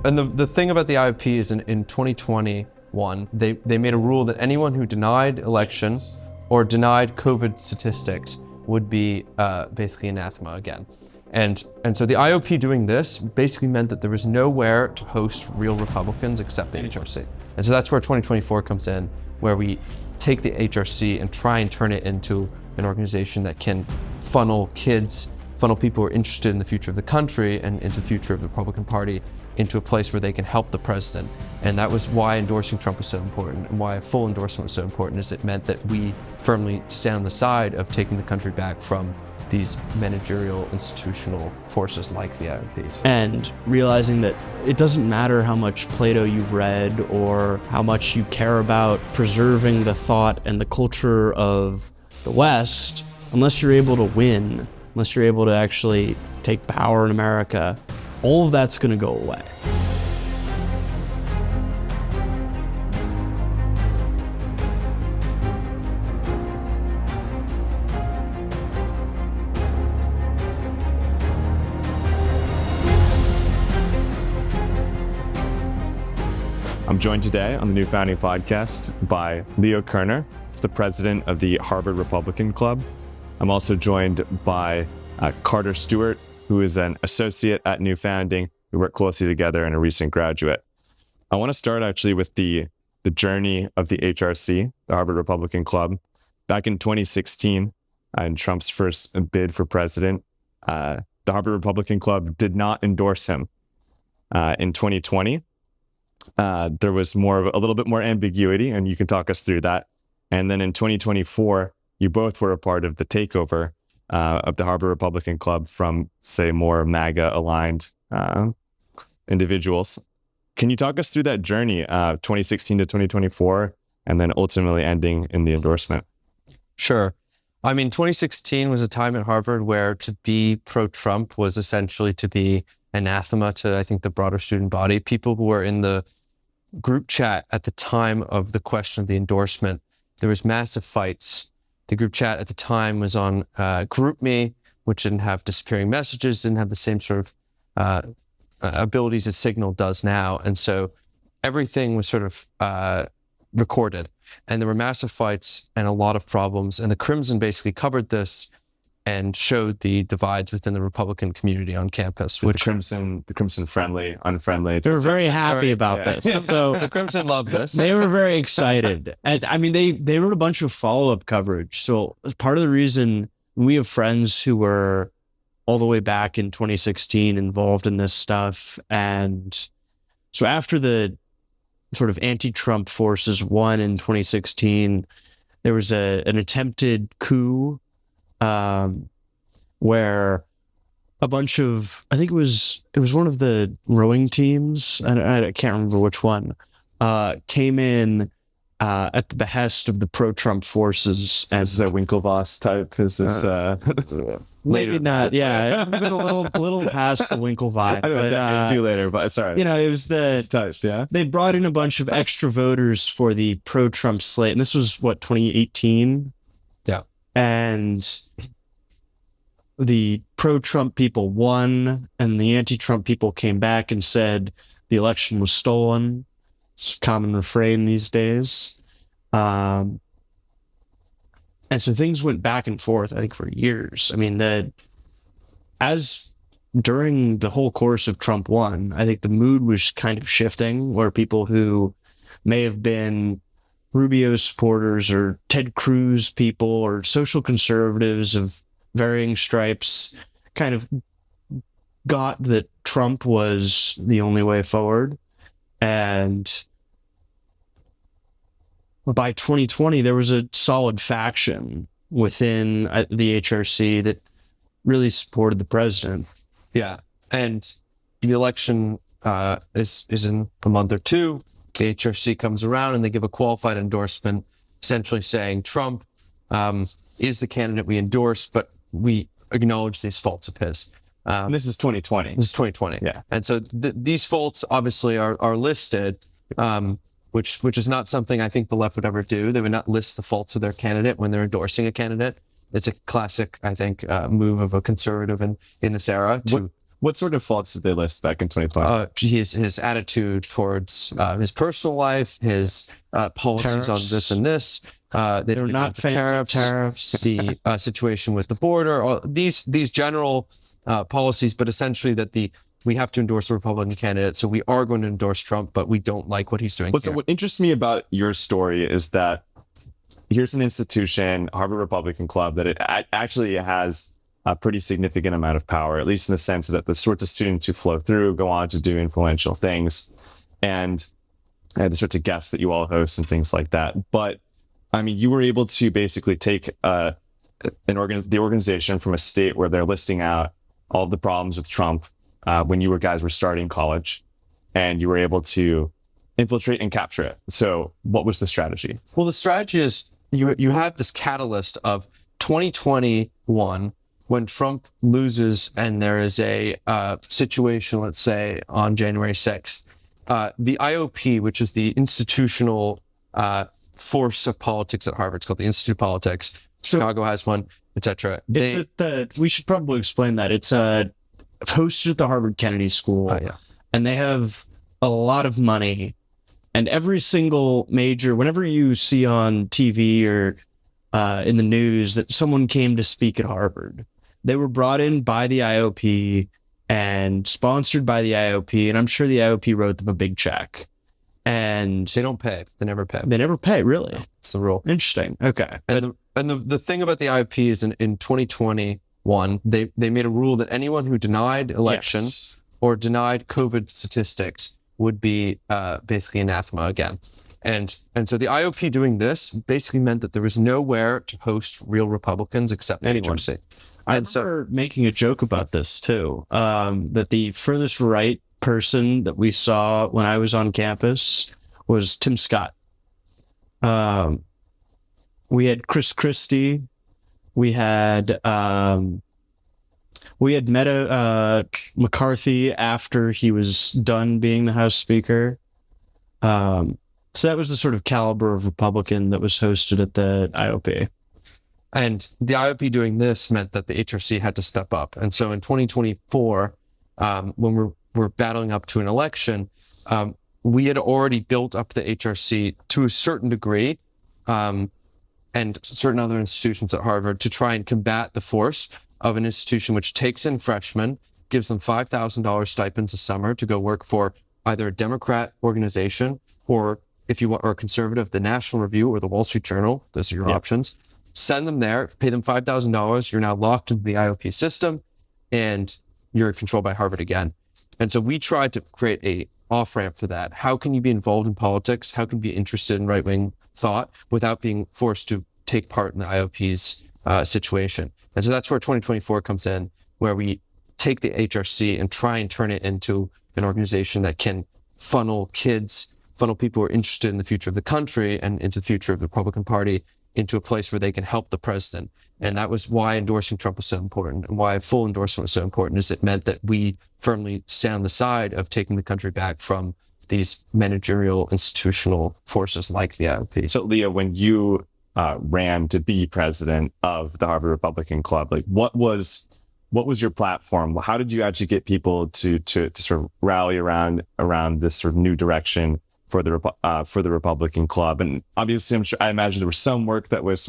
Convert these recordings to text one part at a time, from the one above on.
And the thing about the IOP is in 2021, they made a rule that anyone who denied elections or denied COVID statistics would be basically anathema again. And so the IOP doing this basically meant that there was nowhere to host real Republicans except the HRC. And so that's where 2024 comes in, where we take the HRC and try and turn it into an organization that can funnel kids, funnel people who are interested in the future of the country and into the future of the Republican Party into a place where they can help the president. And that was why endorsing Trump was so important, and why a full endorsement was so important, is it meant that we firmly stand on the side of taking the country back from these managerial institutional forces like the IOPs. And realizing that it doesn't matter how much Plato you've read or how much you care about preserving the thought and the culture of the West, unless you're able to win, unless you're able to actually take power in America, all of that's going to go away. I'm joined today on the New Founding Podcast by Leo Koerner, the president of the Harvard Republican Club. I'm also joined by Carter Stewart, who is an associate at New Founding. We work closely together and a recent graduate. I want to start actually with the journey of the HRC, the Harvard Republican Club. Back in 2016, in Trump's first bid for president, the Harvard Republican Club did not endorse him. In 2020, there was a little bit more ambiguity, and you can talk us through that. And then in 2024, you both were a part of the takeover of the Harvard Republican Club from, say, more MAGA aligned individuals. Can you talk us through that journey, 2016 to 2024, and then ultimately ending in the endorsement? Sure. I mean, 2016 was a time at Harvard where to be pro-Trump was essentially to be anathema to, I think, the broader student body. People who were in the group chat at the time of the question of the endorsement, there was massive fights. The group chat at the time was on GroupMe, which didn't have disappearing messages, didn't have the same sort of abilities as Signal does now. And so everything was sort of recorded. And there were massive fights and a lot of problems. And the Crimson basically covered this and showed the divides within the Republican community on campus. Which the Crimson friendly, unfriendly. They were very happy about this. So the Crimson loved this. They were very excited. And I mean, they wrote a bunch of follow-up coverage. So part of the reason we have friends who were all the way back in 2016 involved in this stuff. And so after the sort of anti-Trump forces won in 2016, there was an attempted coup where a bunch of, I think it was one of the rowing teams, I can't remember which one, came in at the behest of the pro-Trump forces. And is this a Winklevoss type? Is this maybe later? not? Yeah, a little past the Winklevoss. I don't know, too later, but sorry. It was it's type, yeah. They brought in a bunch of extra voters for the pro-Trump slate, and this was 2018. Yeah, and the pro-Trump people won, and the anti-Trump people came back and said the election was stolen. It's a common refrain these days. And so things went back and forth, I think, for years. I mean, as during the whole course of Trump won, I think the mood was kind of shifting, where people who may have been Rubio supporters or Ted Cruz people or social conservatives of varying stripes kind of got that Trump was the only way forward. And by 2020, there was a solid faction within the HRC that really supported the president. Yeah. And the election is in a month or two. The HRC comes around and they give a qualified endorsement, essentially saying Trump is the candidate we endorse, but we acknowledge these faults of his. And this is 2020. This is 2020. Yeah. And so these faults obviously are listed, which is not something I think the left would ever do. They would not list the faults of their candidate when they're endorsing a candidate. It's a classic, I think, move of a conservative in this era to What sort of faults did they list back in 2020? His attitude towards his personal life, his policies on Tariffs. this and this. They're not fans of tariffs. The situation with the border, all these general policies, but essentially that we have to endorse a Republican candidate. So we are going to endorse Trump, but we don't like what he's doing. So what interests me about your story is that here's an institution, Harvard Republican Club, that it actually has a pretty significant amount of power, at least in the sense that the sorts of students who flow through go on to do influential things, and the sorts of guests that you all host and things like that. But I mean, you were able to basically take the organization from a state where they're listing out all the problems with Trump when you guys were starting college, and you were able to infiltrate and capture it. So what was the strategy? Well, the strategy is you have this catalyst of 2021 when Trump loses and there is a situation, let's say on January 6th, the IOP, which is the institutional force of politics at Harvard, it's called the Institute of Politics. Chicago has one, etc. We should probably explain that. It's hosted at the Harvard Kennedy School, and they have a lot of money. And every single major, whenever you see on TV or in the news that someone came to speak at Harvard, they were brought in by the IOP and sponsored by the IOP. And I'm sure the IOP wrote them a big check. And they don't pay. They never pay. They never pay, really? It's the rule. Interesting. Okay. And the thing about the IOP is in 2021, they made a rule that anyone who denied election or denied COVID statistics would be basically anathema again. And so the IOP doing this basically meant that there was nowhere to host real Republicans except the HRC. I remember making a joke about this too, that the furthest right person that we saw when I was on campus was Tim Scott. We had Chris Christie. We had met McCarthy after he was done being the House Speaker. So that was the sort of caliber of Republican that was hosted at the IOP. And the IOP doing this meant that the HRC had to step up. And so in 2024, when we're battling up to an election, we had already built up the HRC to a certain degree, and certain other institutions at Harvard to try and combat the force of an institution which takes in freshmen, gives them $5,000 stipends a summer to go work for either a Democrat organization or, if you want, or a conservative, the National Review or the Wall Street Journal. Those are your options. Send them there, pay them $5,000. You're now locked into the IOP system, and you're controlled by Harvard again. And so we tried to create a off-ramp for that. How can you be involved in politics? How can you be interested in right-wing thought without being forced to take part in the IOP's situation? And so that's where 2024 comes in, where we take the HRC and try and turn it into an organization that can funnel kids, funnel people who are interested in the future of the country and into the future of the Republican Party into a place where they can help the president. And that was why endorsing Trump was so important, and why full endorsement was so important, is it meant that we firmly stand on the side of taking the country back from these managerial institutional forces like the IOP. So Leah, when you ran to be president of the Harvard Republican Club, like what was your platform? How did you actually get people to sort of rally around this sort of new direction for the Republican Club? And obviously, I imagine there was some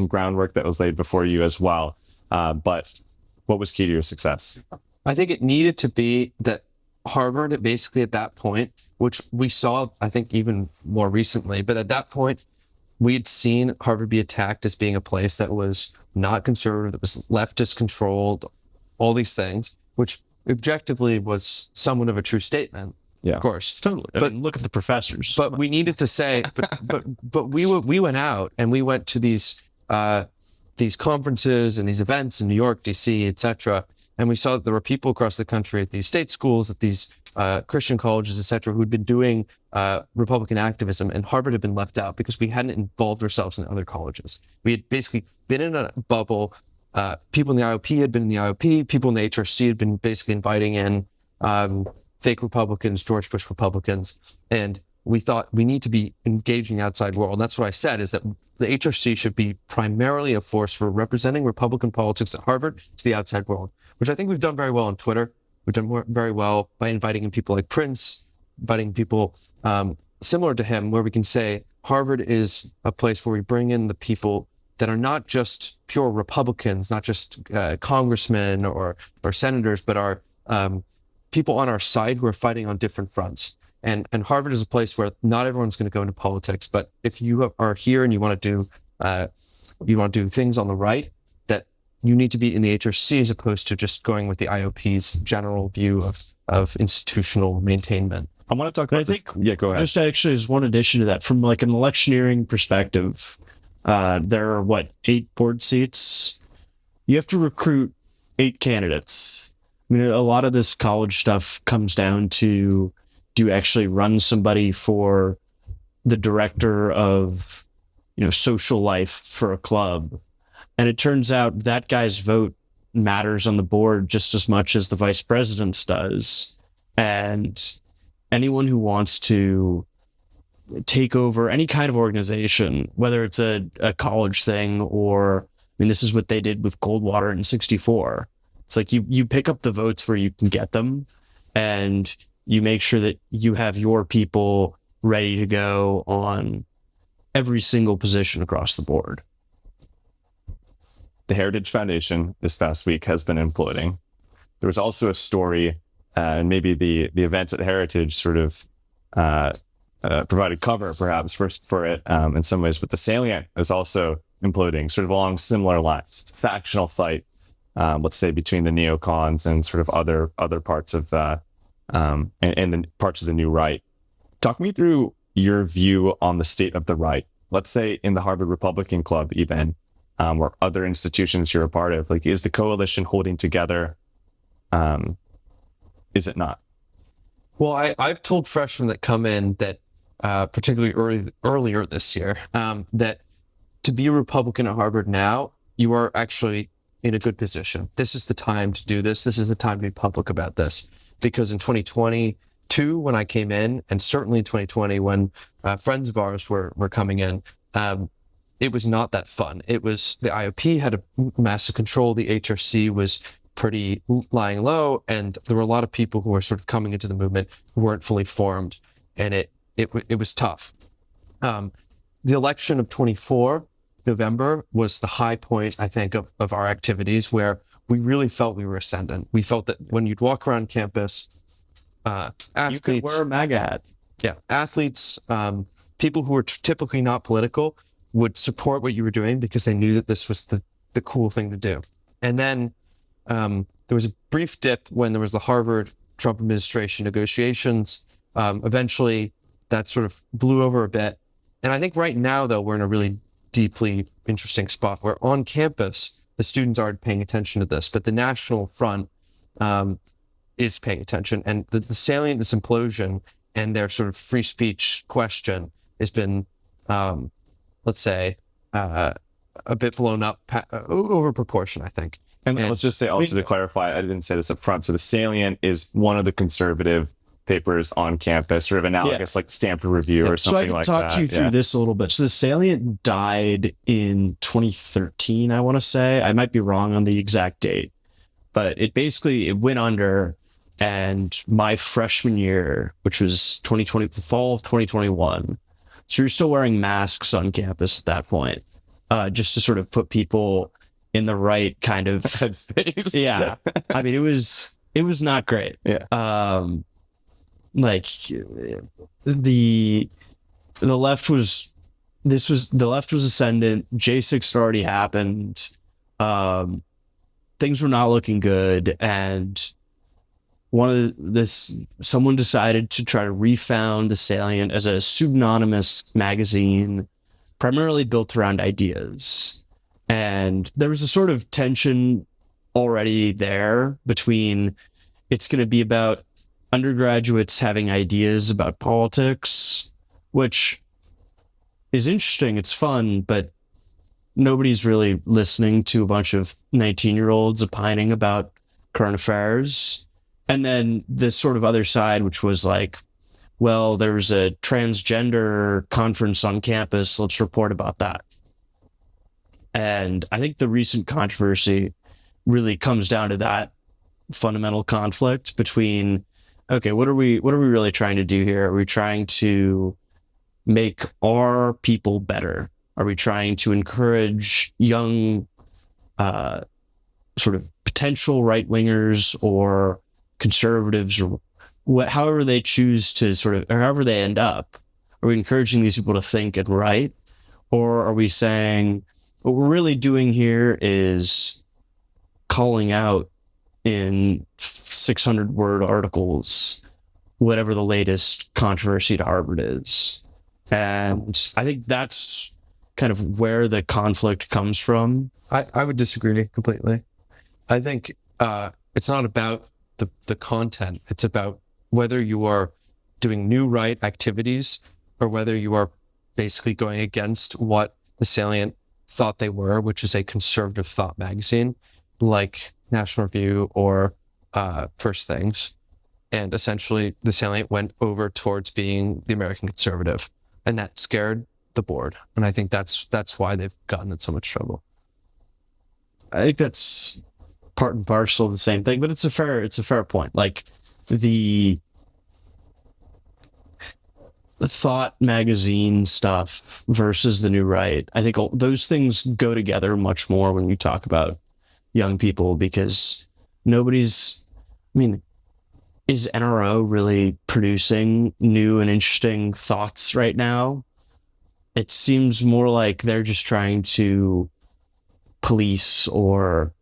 groundwork that was laid before you as well. But what was key to your success? I think it needed to be that Harvard, basically at that point, which we saw, I think, even more recently, but at that point, we had seen Harvard be attacked as being a place that was not conservative, that was leftist controlled, all these things, which objectively was somewhat of a true statement. Yeah, of course, totally. But I mean, look at the professors. But we needed to say, but we went out and we went to these conferences and these events in New York, DC, etc. And we saw that there were people across the country at these state schools, at these Christian colleges, etc., who'd been doing Republican activism, and Harvard had been left out because we hadn't involved ourselves in other colleges. We had basically been in a bubble. People in the IOP had been in the IOP. People in the HRC had been basically inviting in fake Republicans, George Bush Republicans. And we thought we need to be engaging the outside world. And that's what I said, is that the HRC should be primarily a force for representing Republican politics at Harvard to the outside world, which I think we've done very well on Twitter. We've done very well by inviting in people like Prince, inviting people similar to him, where we can say Harvard is a place where we bring in the people that are not just pure Republicans, not just congressmen or senators, but are people on our side who are fighting on different fronts. And Harvard is a place where not everyone's going to go into politics, but if you are here and you want to do things on the right, that you need to be in the HRC as opposed to just going with the IOP's general view of institutional maintainment. I want to talk about this. Yeah, go ahead. Just actually as one addition to that, from like an electioneering perspective, there are 8 board seats. You have to recruit 8 candidates. I mean, a lot of this college stuff comes down to, do you actually run somebody for the director of, social life for a club? And it turns out that guy's vote matters on the board just as much as the vice president's does. And anyone who wants to take over any kind of organization, whether it's a college thing or, this is what they did with Goldwater in 1964. It's like you pick up the votes where you can get them, and you make sure that you have your people ready to go on every single position across the board. The Heritage Foundation this past week has been imploding. There was also a story, and maybe the events at Heritage sort of provided cover perhaps for it in some ways, but the Salient is also imploding sort of along similar lines. It's a factional fight, let's say, between the neocons and sort of other parts of and the parts of the new right. Talk me through your view on the state of the right. Let's say in the Harvard Republican Club, even, or other institutions you're a part of. Like, is the coalition holding together? Is it not? Well, I've told freshmen that come in that, particularly earlier this year, that to be a Republican at Harvard now, you are actually in a good position. This is the time to do this. This is the time to be public about this. Because in 2022, when I came in, and certainly in 2020, when friends of ours were coming in, it was not that fun. It was, the IOP had a massive control. The HRC was pretty lying low, and there were a lot of people who were sort of coming into the movement who weren't fully formed, and it was tough. The election of 24 November was the high point, I think, of our activities, where we really felt we were ascendant. We felt that when you'd walk around campus, athletes, you could wear a MAGA hat. Yeah, athletes, people who were typically not political would support what you were doing because they knew that this was the cool thing to do. And then there was a brief dip when there was the Harvard-Trump administration negotiations. Eventually, that sort of blew over a bit. And I think right now, though, we're in a really deeply interesting spot where on campus, the students aren't paying attention to this, but the national front is paying attention. And the Salient, this implosion, and their sort of free speech question has been, let's say, a bit blown up over proportion, I think. And let's just say also to clarify, I didn't say this up front. So the Salient is one of the conservative papers on campus, sort of analogous like Stanford Review or something like that. So I can talk you through this a little bit. So the Salient died in 2013, I want to say. I might be wrong on the exact date, but it went under. And my freshman year, which was 2020, the fall of 2021, so you're still wearing masks on campus at that point, just to sort of put people in the right kind of headspace. Yeah, I mean, it was not great. Yeah. Like the left was ascendant. J6 had already happened. Things were not looking good, and someone decided to try to refound the Salient as a pseudonymous magazine, primarily built around ideas. And there was a sort of tension already there between, it's going to be about undergraduates having ideas about politics, which is interesting. It's fun, but nobody's really listening to a bunch of 19-year-olds opining about current affairs. And then this sort of other side, which was like, well, there's a transgender conference on campus. Let's report about that. And I think the recent controversy really comes down to that fundamental conflict between, okay, what are we really trying to do here? Are we trying to make our people better? Are we trying to encourage young sort of potential right-wingers or conservatives, or however they choose to sort of, or however they end up? Are we encouraging these people to think and write? Or are we saying what we're really doing here is calling out in 600-word articles whatever the latest controversy to Harvard is? And I think that's kind of where the conflict comes from. I would disagree completely. I think it's not about the content. It's about whether you are doing new right activities or whether you are basically going against what the Salient thought they were, which is a conservative thought magazine like National Review or First Things. And essentially the Salient went over towards being the American conservative, and that scared the board. And I think that's why they've gotten in so much trouble. I think that's part and parcel of the same thing, but it's a fair point. Like the thought magazine stuff versus the new right, I think those things go together much more when you talk about young people, because is NRO really producing new and interesting thoughts right now? It seems more like they're just trying to police or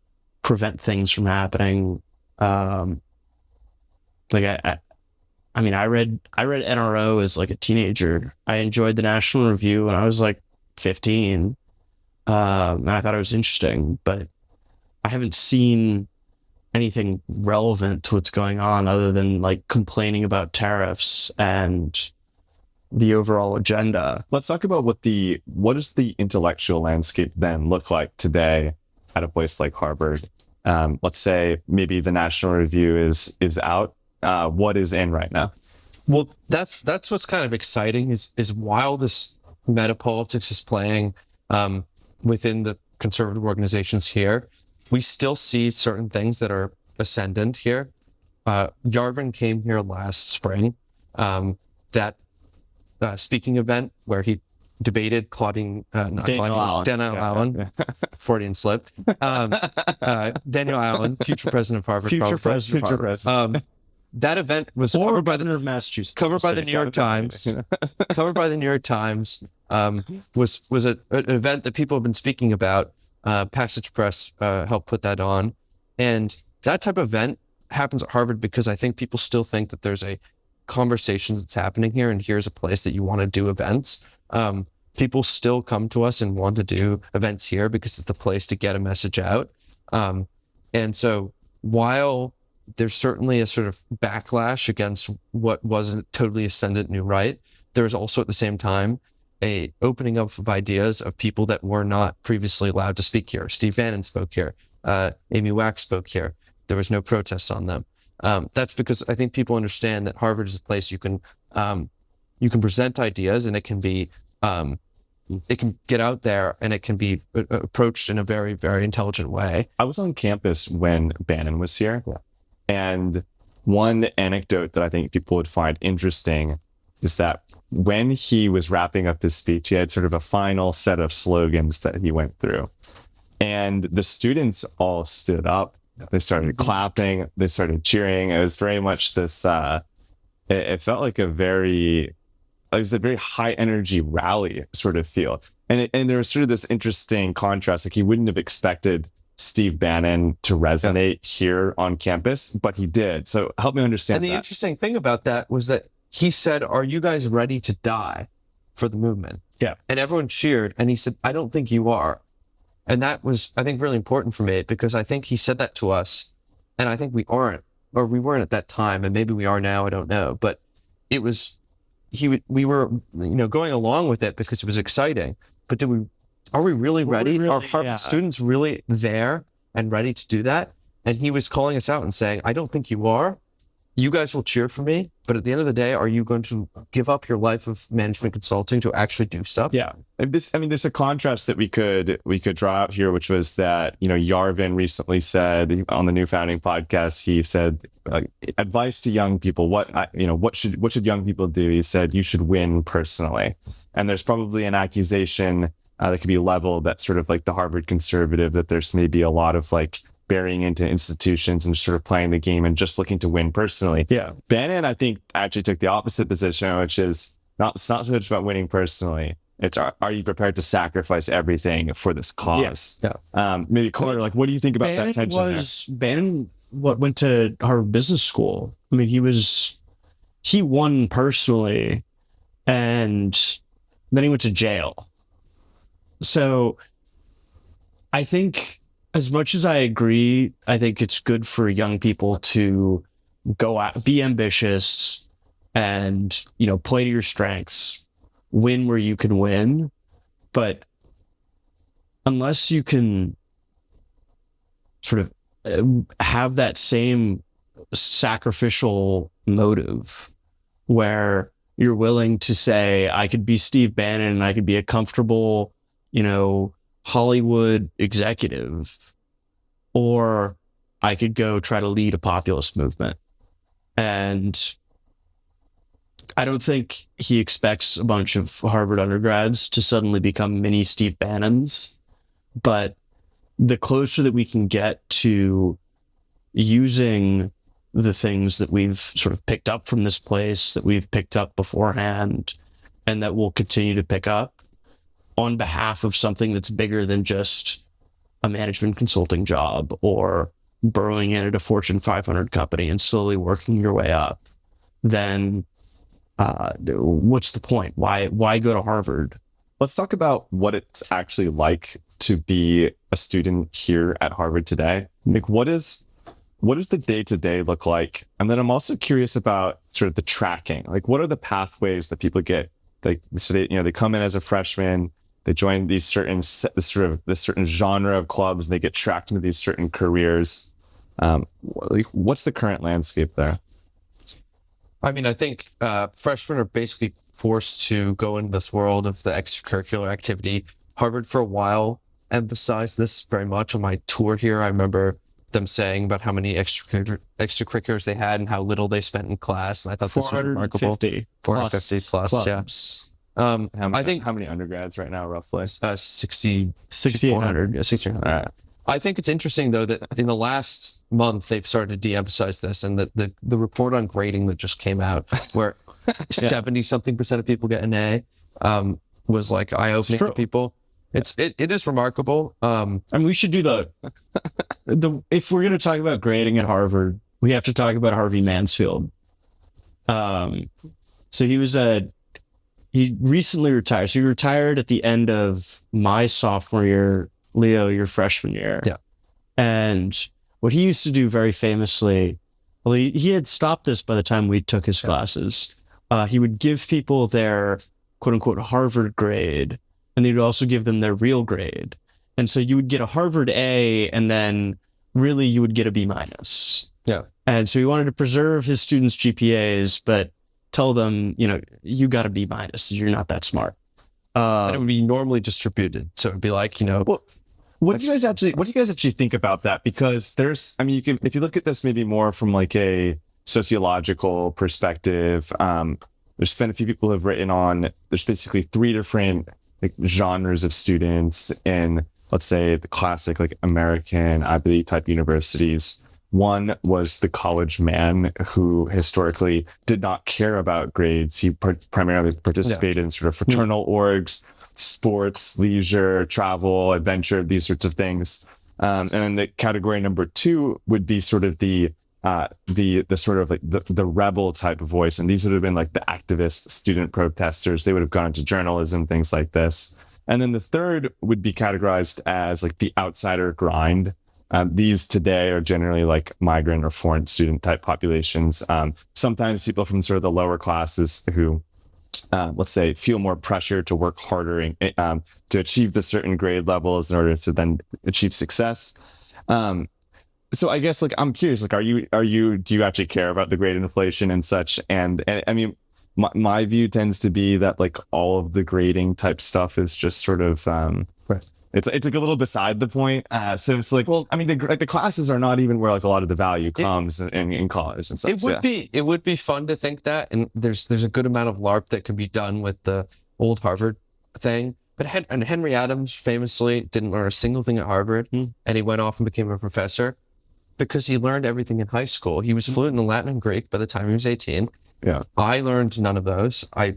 prevent things from happening. I read NRO as like a teenager. I enjoyed the National Review when I was like 15. And I thought it was interesting, but I haven't seen anything relevant to what's going on other than like complaining about tariffs and the overall agenda. Let's talk about what does the intellectual landscape then look like today at a place like Harvard? Let's say maybe the National Review is out. What is in right now? Well, that's what's kind of exciting is while this meta politics is playing within the conservative organizations here, we still see certain things that are ascendant here. Yarvin came here last spring. That speaking event where he debated Daniel Allen, Freudian slip. Daniel Allen, future president of Harvard. Future president. That event was covered by the Massachusetts. Covered by the New York Times. Covered by the New York Times. Was an event that people have been speaking about. Passage Press helped put that on, and that type of event happens at Harvard because I think people still think that there's a conversation that's happening here, and here's a place that you want to do events. People still come to us and want to do events here because it's the place to get a message out. And so while there's certainly a sort of backlash against what wasn't totally ascendant new right, there is also at the same time a opening up of ideas of people that were not previously allowed to speak here. Steve Bannon spoke here. Amy Wax spoke here. There was no protests on them. That's because I think people understand that Harvard is a place you can present ideas, and it can be it can get out there, and it can be approached in a very, very intelligent way. I was on campus when Bannon was here, and one anecdote that I think people would find interesting is that when he was wrapping up his speech, he had sort of a final set of slogans that he went through, and the students all stood up. They started clapping. They started cheering. It was very much this. It felt like it was a very high energy rally sort of feel, and there was sort of this interesting contrast. Like, he wouldn't have expected Steve Bannon to resonate here on campus, but he did. So help me understand. And the interesting thing about that was that he said, "Are you guys ready to die for the movement?" Yeah, and everyone cheered, and he said, "I don't think you are." And that was, I think, really important for me, because I think he said that to us, and I think we aren't, or we weren't at that time, and maybe we are now, I don't know. But it was, we were, going along with it because it was exciting. But are we really ready? Are Harvard students really there and ready to do that? And he was calling us out and saying, "I don't think you are. you guys will cheer for me, but at the end of the day, are you going to give up your life of management consulting to actually do stuff? Yeah. There's a contrast that we could draw out here, which was that, Yarvin recently said on the New Founding podcast, he said, advice to young people, what should young people do? He said, you should win personally. And there's probably an accusation that could be leveled at sort of like the Harvard conservative, that there's maybe a lot of like burying into institutions and sort of playing the game and just looking to win personally. Yeah. Bannon, I think, actually took the opposite position, which is it's not so much about winning personally. It's are you prepared to sacrifice everything for this cause? Yeah. Maybe Koerner, like, what do you think about that tension Bannon went to Harvard Business School. I mean, he won personally, and then he went to jail. So I think, as much as I agree, I think it's good for young people to go out, be ambitious, and, play to your strengths, win where you can win. But unless you can sort of have that same sacrificial motive where you're willing to say, I could be Steve Bannon and I could be a comfortable, Hollywood executive, or I could go try to lead a populist movement. And I don't think he expects a bunch of Harvard undergrads to suddenly become mini Steve Bannons, but the closer that we can get to using the things that we've sort of picked up from this place, that we've picked up beforehand, and that we'll continue to pick up on behalf of something that's bigger than just a management consulting job or burrowing in at a Fortune 500 company and slowly working your way up, then what's the point? Why go to Harvard? Let's talk about what it's actually like to be a student here at Harvard today. Like, what does the day-to-day look like? And then I'm also curious about sort of the tracking. Like, what are the pathways that people get? Like, so they come in as a freshman, they join this certain genre of clubs, and they get tracked into these certain careers. What's the current landscape there? I mean, I think freshmen are basically forced to go into this world of the extracurricular activity. Harvard for a while emphasized this very much. On my tour here, I remember them saying about how many extracurriculars they had and how little they spent in class. And I thought this was remarkable. 450 plus, clubs. Yeah. I think how many undergrads right now, roughly? 6,800. Yeah, 6,800. All right. I think it's interesting, though, that in the last month, they've started to de-emphasize this. And the report on grading that just came out, where 70-something% of people get an A, was like eye-opening for people. It is remarkable. And we should do the if we're going to talk about grading at Harvard, we have to talk about Harvey Mansfield. So he recently retired. So he retired at the end of my sophomore year, Leo, your freshman year. Yeah. And what he used to do very famously, well, he had stopped this by the time we took his classes. He would give people their quote unquote Harvard grade, and they would also give them their real grade. And so you would get a Harvard A, and then really you would get a B minus. Yeah. And so he wanted to preserve his students' GPAs, but tell them, you got a B minus. You're not that smart. And it would be normally distributed. So it'd be like, Well, what do you guys actually think about that? Because if you look at this maybe more from like a sociological perspective, there's been a few people who have written on, there's basically three different genres of students in, let's say, the classic American Ivy League type universities. One was the college man who historically did not care about grades. He primarily participated in sort of fraternal orgs, sports, leisure, travel, adventure, these sorts of things. And then the category number two would be sort of the sort of the rebel type of voice. And these would have been like the activist student protesters. They would have gone into journalism, things like this. And then the third would be categorized as like the outsider grind. These today are generally like migrant or foreign student type populations. Sometimes people from sort of the lower classes who, let's say, feel more pressure to work harder to achieve the certain grade levels in order to then achieve success. So I guess like I'm curious, like do you actually care about the grade inflation and such? And I mean, my view tends to be that like all of the grading type stuff is just sort of Right. it's like a little beside the point. So it's like, well, I mean, the classes are not even where like a lot of the value comes in college and stuff. It would be fun to think that, and there's a good amount of LARP that can be done with the old Harvard thing. But Henry Adams famously didn't learn a single thing at Harvard, and he went off and became a professor because he learned everything in high school. He was fluent in Latin and Greek by the time he was 18. Yeah. I learned none of those. I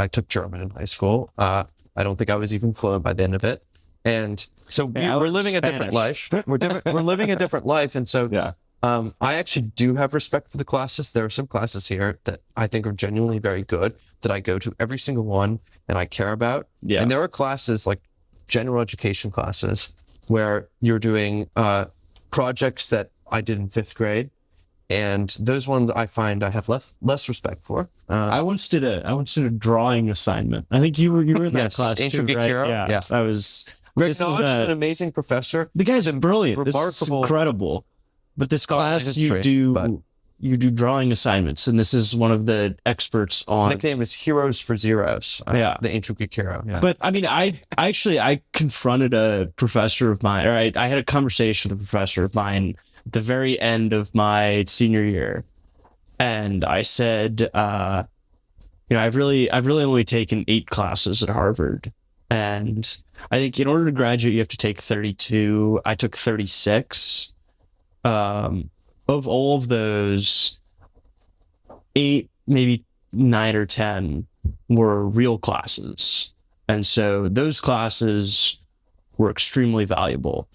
took German in high school. I don't think I was even fluent by the end of it. And so we're living a different life. We're living a different life. And so Yeah. I actually do have respect for the classes. There are some classes here that I think are genuinely very good, that I go to every single one and I care about. Yeah. And there are classes like general education classes where you're doing projects that I did in 5th grade. And those ones I find I have less respect for. I once did a drawing assignment. I think you were in that Yes, class too, Ancient Greek right? Hero. Yeah. Yeah. I was. Greg This Knowles is is an amazing professor. the guy's brilliant. This is Remarkable incredible. But this class history, but- you do drawing assignments, and this is one of the experts on. Nickname is Heroes for Zeros. Yeah. The Ancient Greek Hero. Yeah. But I mean, I confronted a professor of mine, or I had a conversation with a professor of mine at the very end of my senior year, and I said, I've really only taken 8 classes at Harvard, and I think in order to graduate, you have to take 32. I took 36. Of all of those, 8, maybe 9 or 10 were real classes. And so those classes were extremely valuable.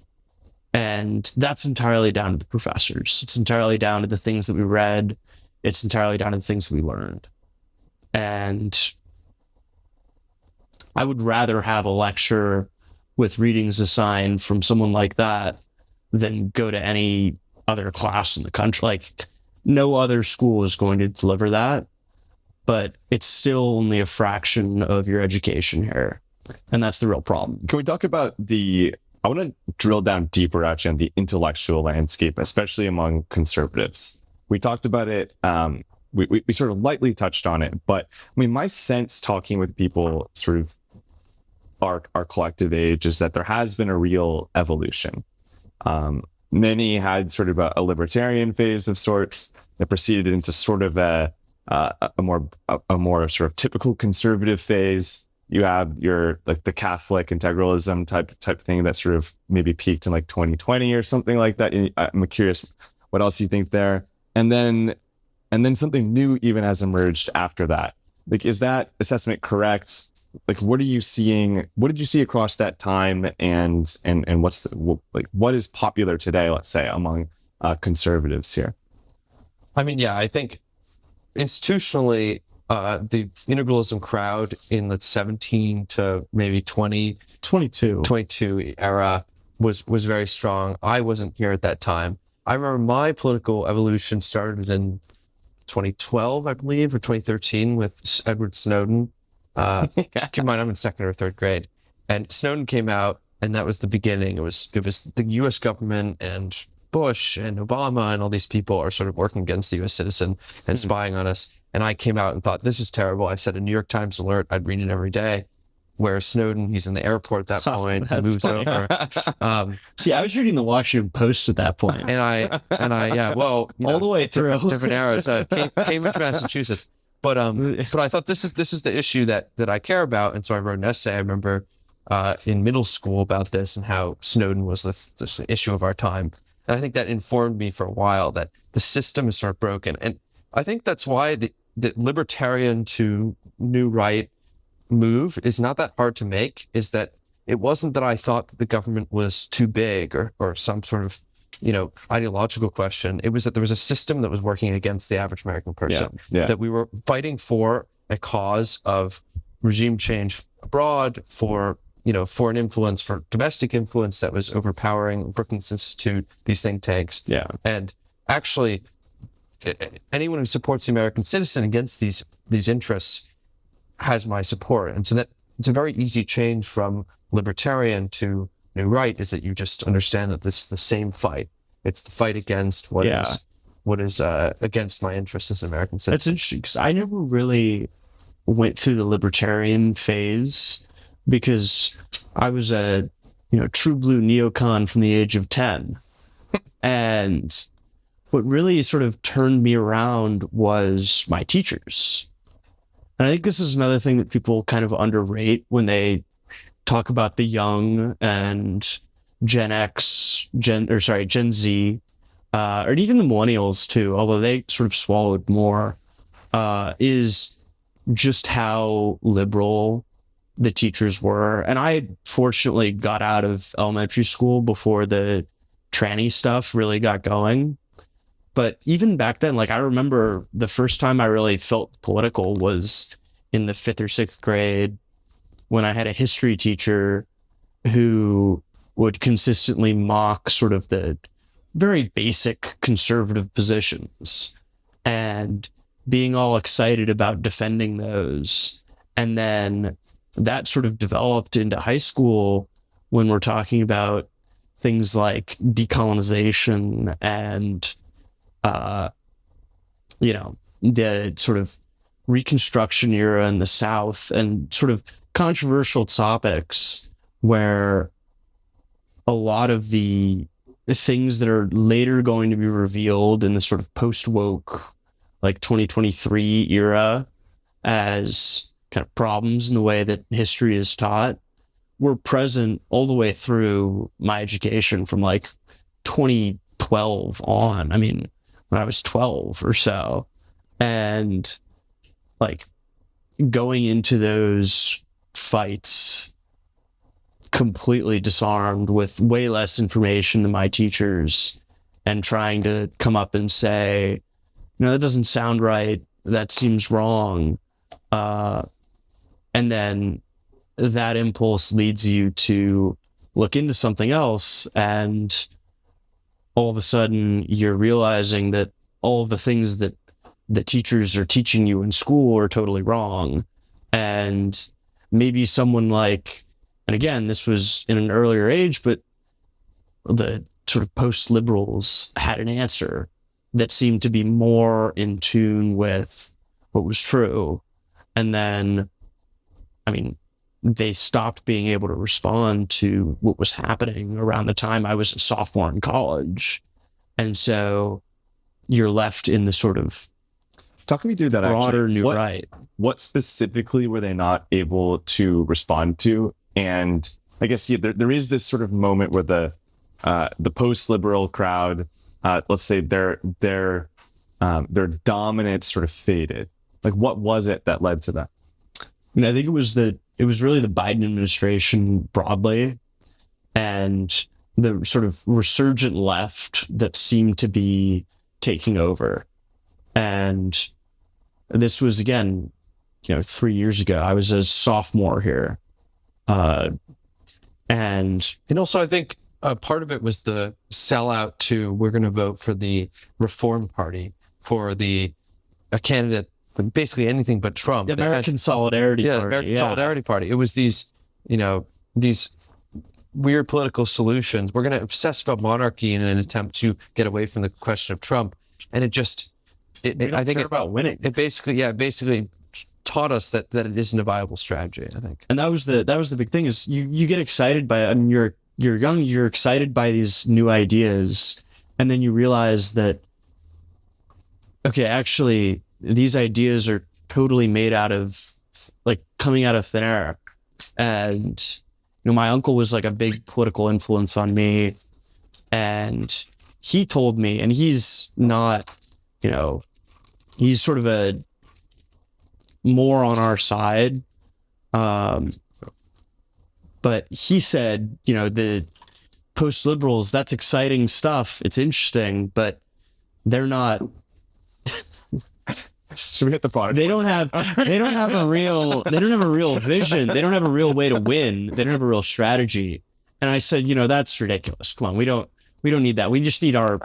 And that's entirely down to the professors. It's entirely down to the things that we read. It's entirely down to the things we learned. And I would rather have a lecture with readings assigned from someone like that than go to any other class in the country. Like, no other school is going to deliver that, but it's still only a fraction of your education here. And that's the real problem. Can we talk about I want to drill down deeper actually on the intellectual landscape, especially among conservatives. We talked about it. We sort of lightly touched on it, but I mean, my sense talking with people sort of our collective age is that there has been a real evolution. Many had sort of a libertarian phase of sorts that proceeded into sort of a more sort of typical conservative phase. You have your like the Catholic integralism type thing that sort of maybe peaked in like 2020 or something like that. I'm curious what else you think there, and then something new even has emerged after that. Like, is that assessment correct? Like, what are you seeing? What did you see across that time? And what is popular today, let's say, among conservatives here? I mean, yeah, I think institutionally, the integralism crowd in the 17 to maybe 22 era was very strong. I wasn't here at that time. I remember my political evolution started in 2012, I believe, or 2013 with Edward Snowden. Keep in mind, I'm in 2nd or 3rd grade, and Snowden came out, and that was the beginning. It was the U.S. government and Bush and Obama and all these people are sort of working against the U.S. citizen and spying on us. And I came out and thought, this is terrible. I said a New York Times alert. I'd read it every day. Where Snowden, he's in the airport at that point, he moves over. See, I was reading the Washington Post at that point. And I, yeah, well, all the way through different eras. Cambridge, Massachusetts. But I thought this is the issue that I care about, and so I wrote an essay. I remember in middle school about this and how Snowden was this issue of our time. And I think that informed me for a while that the system is sort of broken, and I think that's why the libertarian to new right move is not that hard to make. Is that it wasn't that I thought that the government was too big or some sort of ideological question. It was that there was a system that was working against the average American person. Yeah. That we were fighting for a cause of regime change abroad, for foreign influence, for domestic influence that was overpowering Brookings Institute, these think tanks. Yeah. And actually, anyone who supports the American citizen against these interests has my support. And so that it's a very easy change from libertarian to new right, is that you just understand that this is the same fight. It's the fight against what Yeah. is against my interests as an American citizen. That's interesting because I never really went through the libertarian phase because I was a true blue neocon from the age of 10. And what really sort of turned me around was my teachers. And I think this is another thing that people kind of underrate when they talk about the young and Gen Z, or even the millennials too, although they sort of swallowed more, is just how liberal the teachers were. And I fortunately got out of elementary school before the tranny stuff really got going. But even back then, like I remember the first time I really felt political was in the 5th or 6th grade when I had a history teacher who would consistently mock sort of the very basic conservative positions and being all excited about defending those. And then that sort of developed into high school when we're talking about things like decolonization and, the sort of Reconstruction era in the South and sort of controversial topics where a lot of the things that are later going to be revealed in the sort of post-woke, like 2023 era as kind of problems in the way that history is taught were present all the way through my education from like 2012 on. I mean, when I was 12 or so. And like going into those fights completely disarmed with way less information than my teachers and trying to come up and say, that doesn't sound right. That seems wrong. And then that impulse leads you to look into something else. And all of a sudden you're realizing that all of the things that the teachers are teaching you in school are totally wrong. And maybe someone like, and again, this was in an earlier age, but the sort of post-liberals had an answer that seemed to be more in tune with what was true. And then, they stopped being able to respond to what was happening around the time I was a sophomore in college. And so you're left in the sort of Talk me through that. broader new what, right. What specifically were they not able to respond to? And I guess there is this sort of moment where the post-liberal crowd, let's say their dominance sort of faded. Like, what was it that led to that? I think it was really the Biden administration broadly and the sort of resurgent left that seemed to be taking over. And this was, again, 3 years ago. I was a sophomore here. And also I think part of it was the sellout to we're going to vote for the Reform Party, for a candidate, basically anything but Trump. the American Solidarity Party. American Solidarity Party. It was these weird political solutions. We're going to obsess about monarchy in an attempt to get away from the question of Trump. And I think about winning. It basically taught us that it isn't a viable strategy, I think. And that was the big thing is you get excited by, you're young, you're excited by these new ideas. And then you realize that, okay, actually these ideas are totally made out of like coming out of thin air. And, my uncle was like a big political influence on me. And he told me, and he's not, he's sort of a more on our side. But he said, the post-liberals, that's exciting stuff. It's interesting, but they're not. Should we hit the product? They don't have a real vision. They don't have a real way to win. They don't have a real strategy. And I said, that's ridiculous. Come on. We don't need that. We just need our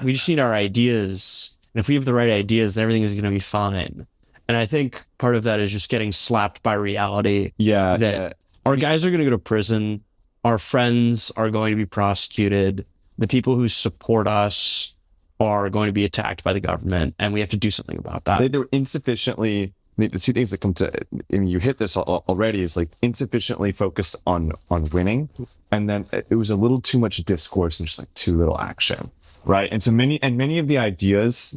ideas. And if we have the right ideas, then everything is going to be fine. And I think part of that is just getting slapped by reality. Yeah. That our guys are going to go to prison. Our friends are going to be prosecuted. the people who support us are going to be attacked by the government, and we have to do something about that. They were insufficiently. The two things that come to, and you hit this already, is like insufficiently focused on winning, and then it was a little too much discourse and just like too little action, right? And so many of the ideas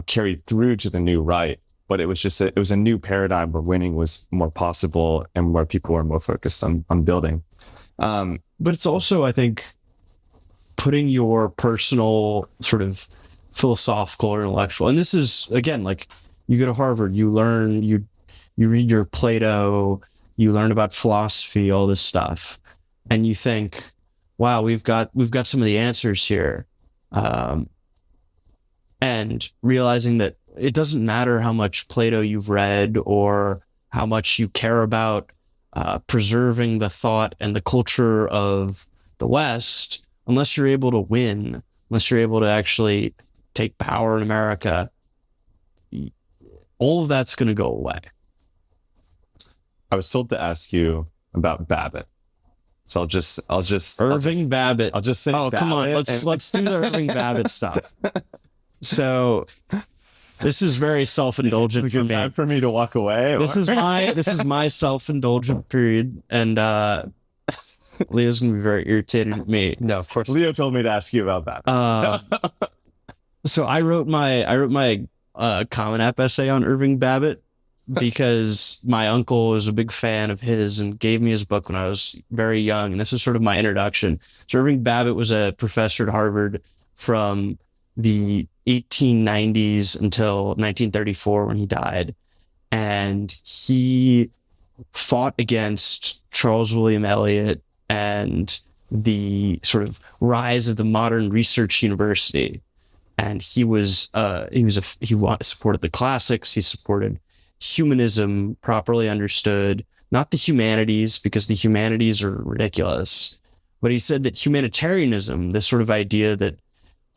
carried through to the new right, but it was just it was a new paradigm where winning was more possible and where people were more focused on building. But it's also, I think, putting your personal sort of philosophical or intellectual, and this is, again, like, you go to Harvard, you learn, you read your Plato, you learn about philosophy, all this stuff, and you think, wow, we've got some of the answers here. And realizing that it doesn't matter how much Plato you've read or how much you care about preserving the thought and the culture of the West, unless you're able to win, unless you're able to actually take power in America, all of that's going to go away. I was told to ask you about Babbitt, so I'll just Irving Babbitt. I'll just say, oh, Babbitt, come on, let's do the Irving Babbitt stuff. So this is very self-indulgent for me. Time for me to walk away. This is my self-indulgent period, and Leo's gonna be very irritated at me. No, of course. Leo told me to ask you about Babbitt. So I wrote my Common App essay on Irving Babbitt because my uncle was a big fan of his and gave me his book when I was very young. And this was sort of my introduction. So Irving Babbitt was a professor at Harvard from the 1890s until 1934 when he died. And he fought against Charles William Eliot and the sort of rise of the modern research university. And he supported the classics. He supported humanism properly understood, not the humanities, because the humanities are ridiculous. But he said that humanitarianism, this sort of idea that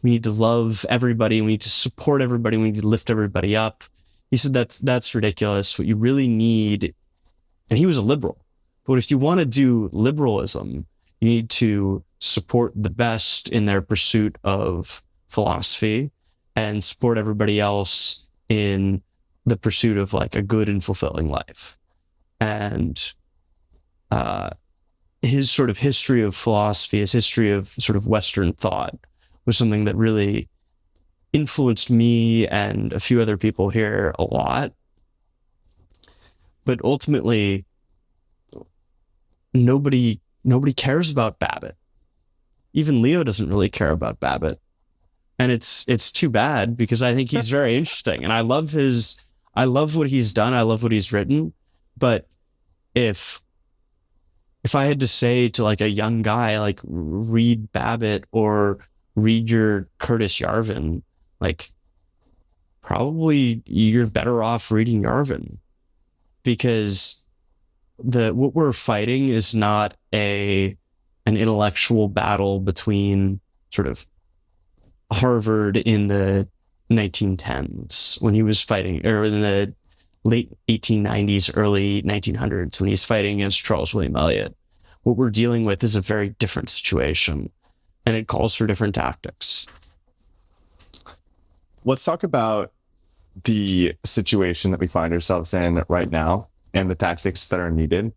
we need to love everybody, we need to support everybody, we need to lift everybody up. He said that's ridiculous. What you really need, and he was a liberal, but if you want to do liberalism, you need to support the best in their pursuit of philosophy and support everybody else in the pursuit of like a good and fulfilling life. And his sort of history of philosophy, his history of sort of Western thought was something that really influenced me and a few other people here a lot. But ultimately, nobody cares about Babbitt. Even Leo doesn't really care about Babbitt. And it's too bad, because I think he's very interesting and I love what he's done. I love what he's written. But if I had to say to like a young guy, like, read Babbitt or read your Curtis Yarvin, like, probably you're better off reading Yarvin, because what we're fighting is not an intellectual battle between sort of Harvard in the 1910s when he was fighting, or in the late 1890s, early 1900s when he's fighting against Charles William Eliot. What we're dealing with is a very different situation, and it calls for different tactics. Let's talk about the situation that we find ourselves in right now and the tactics that are needed.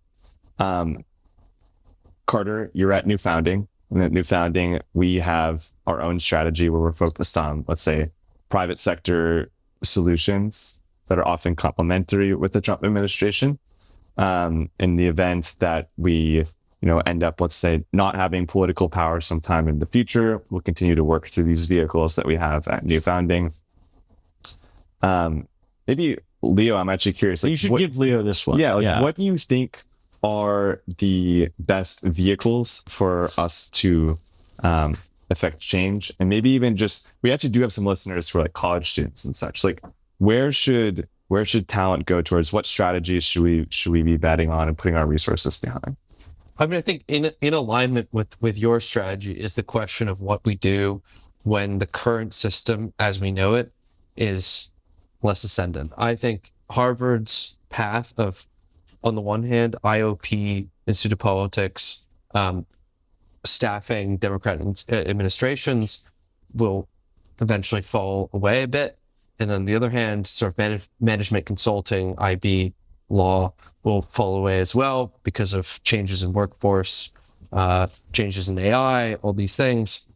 Carter, you're at New Founding. And at New Founding, we have our own strategy where we're focused on, let's say, private sector solutions that are often complementary with the Trump administration. In the event that we, end up, let's say, not having political power sometime in the future, we'll continue to work through these vehicles that we have at New Founding. Maybe Leo, I'm actually curious. You should give Leo this one. Yeah. What do you think are the best vehicles for us to affect change? And maybe even just, we actually do have some listeners who are like college students and such. Like, where should talent go towards? What strategies should we be betting on and putting our resources behind? I mean, I think in alignment with your strategy is the question of what we do when the current system as we know it is less ascendant. I think Harvard's path of, on the one hand, IOP, Institute of Politics, staffing Democrat administrations will eventually fall away a bit. And then on the other hand, sort of management consulting, IB law will fall away as well because of changes in workforce, changes in AI, all these things.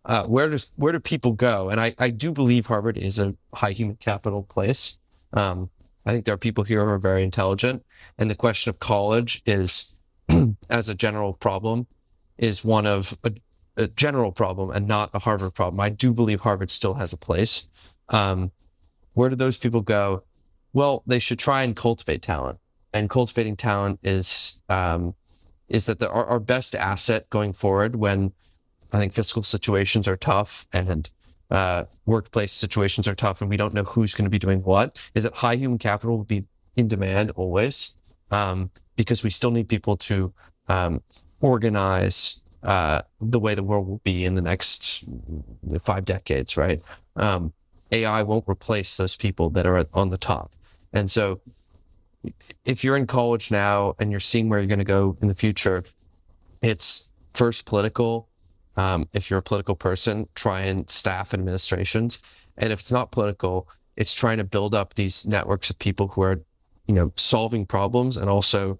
Where do people go? And I do believe Harvard is a high human capital place. I think there are people here who are very intelligent. And the question of college is, as a general problem, is one of a general problem and not a Harvard problem. I do believe Harvard still has a place. Where do those people go? Well, they should try and cultivate talent. And cultivating talent is that our best asset going forward when I think fiscal situations are tough and workplace situations are tough and we don't know who's going to be doing what, is that high human capital will be in demand always, because we still need people to organize the way the world will be in the next 5 decades, right? AI won't replace those people that are on the top. And so if you're in college now and you're seeing where you're going to go in the future, it's first political. If you're a political person, try and staff administrations. And if it's not political, it's trying to build up these networks of people who are, solving problems and also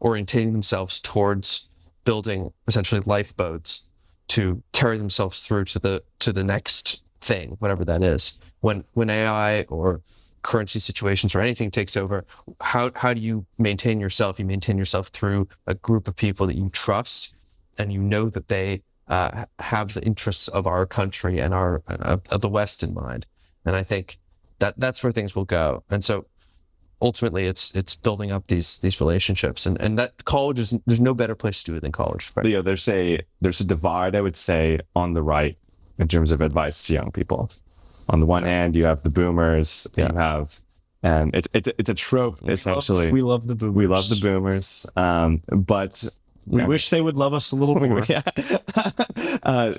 orientating themselves towards building essentially lifeboats to carry themselves through to the next thing, whatever that is. When AI or currency situations or anything takes over, how do you maintain yourself? You maintain yourself through a group of people that you trust and you know that they have the interests of our country and of the West in mind. And I think that's where things will go. And so ultimately it's building up these relationships, and that college there's no better place to do it than college. Right? Leo, there's a divide, I would say, on the right in terms of advice to young people. On the one hand, you have the boomers, you have, and it's a trope essentially. We love the boomers. We love the boomers, but we wish they would love us a little more. Yeah.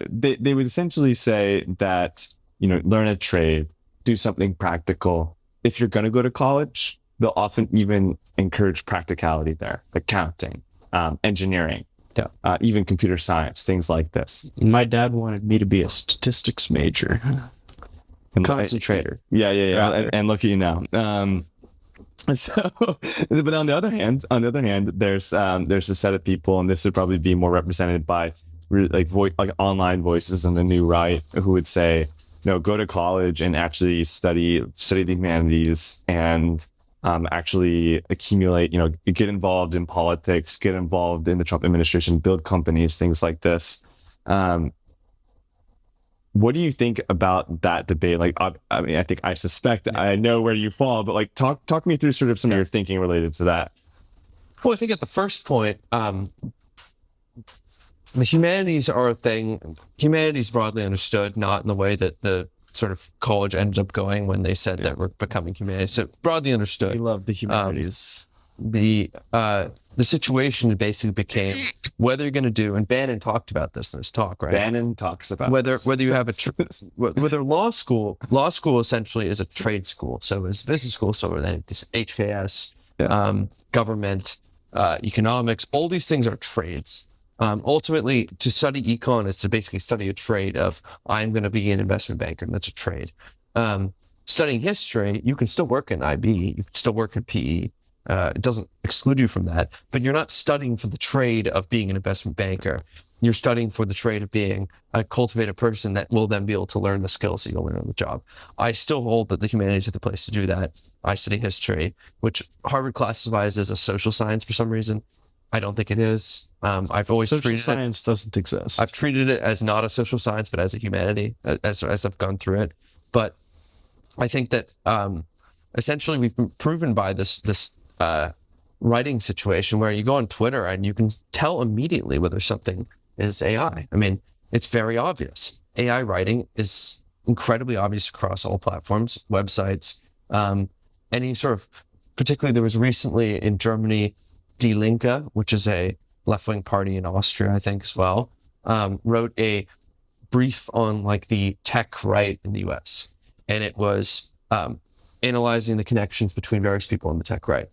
They would essentially say that, learn a trade, do something practical. If you're going to go to college, they'll often even encourage practicality there, like counting, engineering, even computer science, things like this. My dad wanted me to be a statistics major. Concentrator. Yeah. And look at you now. So, but on the other hand, there's a set of people, and this would probably be more represented by like online voices on the new right, who would say, no, go to college and actually study the humanities and actually accumulate, get involved in politics, get involved in the Trump administration, build companies, things like this. What do you think about that debate? Like, I mean, I suspect I know where you fall, but like, talk me through sort of some of your thinking related to that. Well, I think at the first point, the humanities are a thing. Humanities broadly understood, not in the way that the sort of college ended up going when they said that we're becoming humanities. So broadly understood. We love the humanities. The situation basically became whether you're going to do, and Bannon talked about this in his talk, right? Bannon talks about whether you have whether law school essentially is a trade school, so is business school, so then this HKS, government, economics, all these things are trades. Ultimately, to study econ is to basically study a trade of I'm going to be an investment banker, and that's a trade. Studying history, you can still work in IB, you can still work in PE. It doesn't exclude you from that, but you're not studying for the trade of being an investment banker. You're studying for the trade of being a cultivated person that will then be able to learn the skills that you'll learn on the job. I still hold that the humanities are the place to do that. I study history, which Harvard classifies as a social science for some reason. I don't think it is. I've always social science doesn't exist. I've treated it as not a social science, but as a humanity, as I've gone through it. But I think that essentially we've been proven by this writing situation where you go on Twitter and you can tell immediately whether something is AI. I mean, it's very obvious. AI writing is incredibly obvious across all platforms, websites, any sort of, particularly there was recently in Germany, Die Linke, which is a left-wing party in Austria, I think as well, wrote a brief on like the tech right in the US. And it was analyzing the connections between various people in the tech right.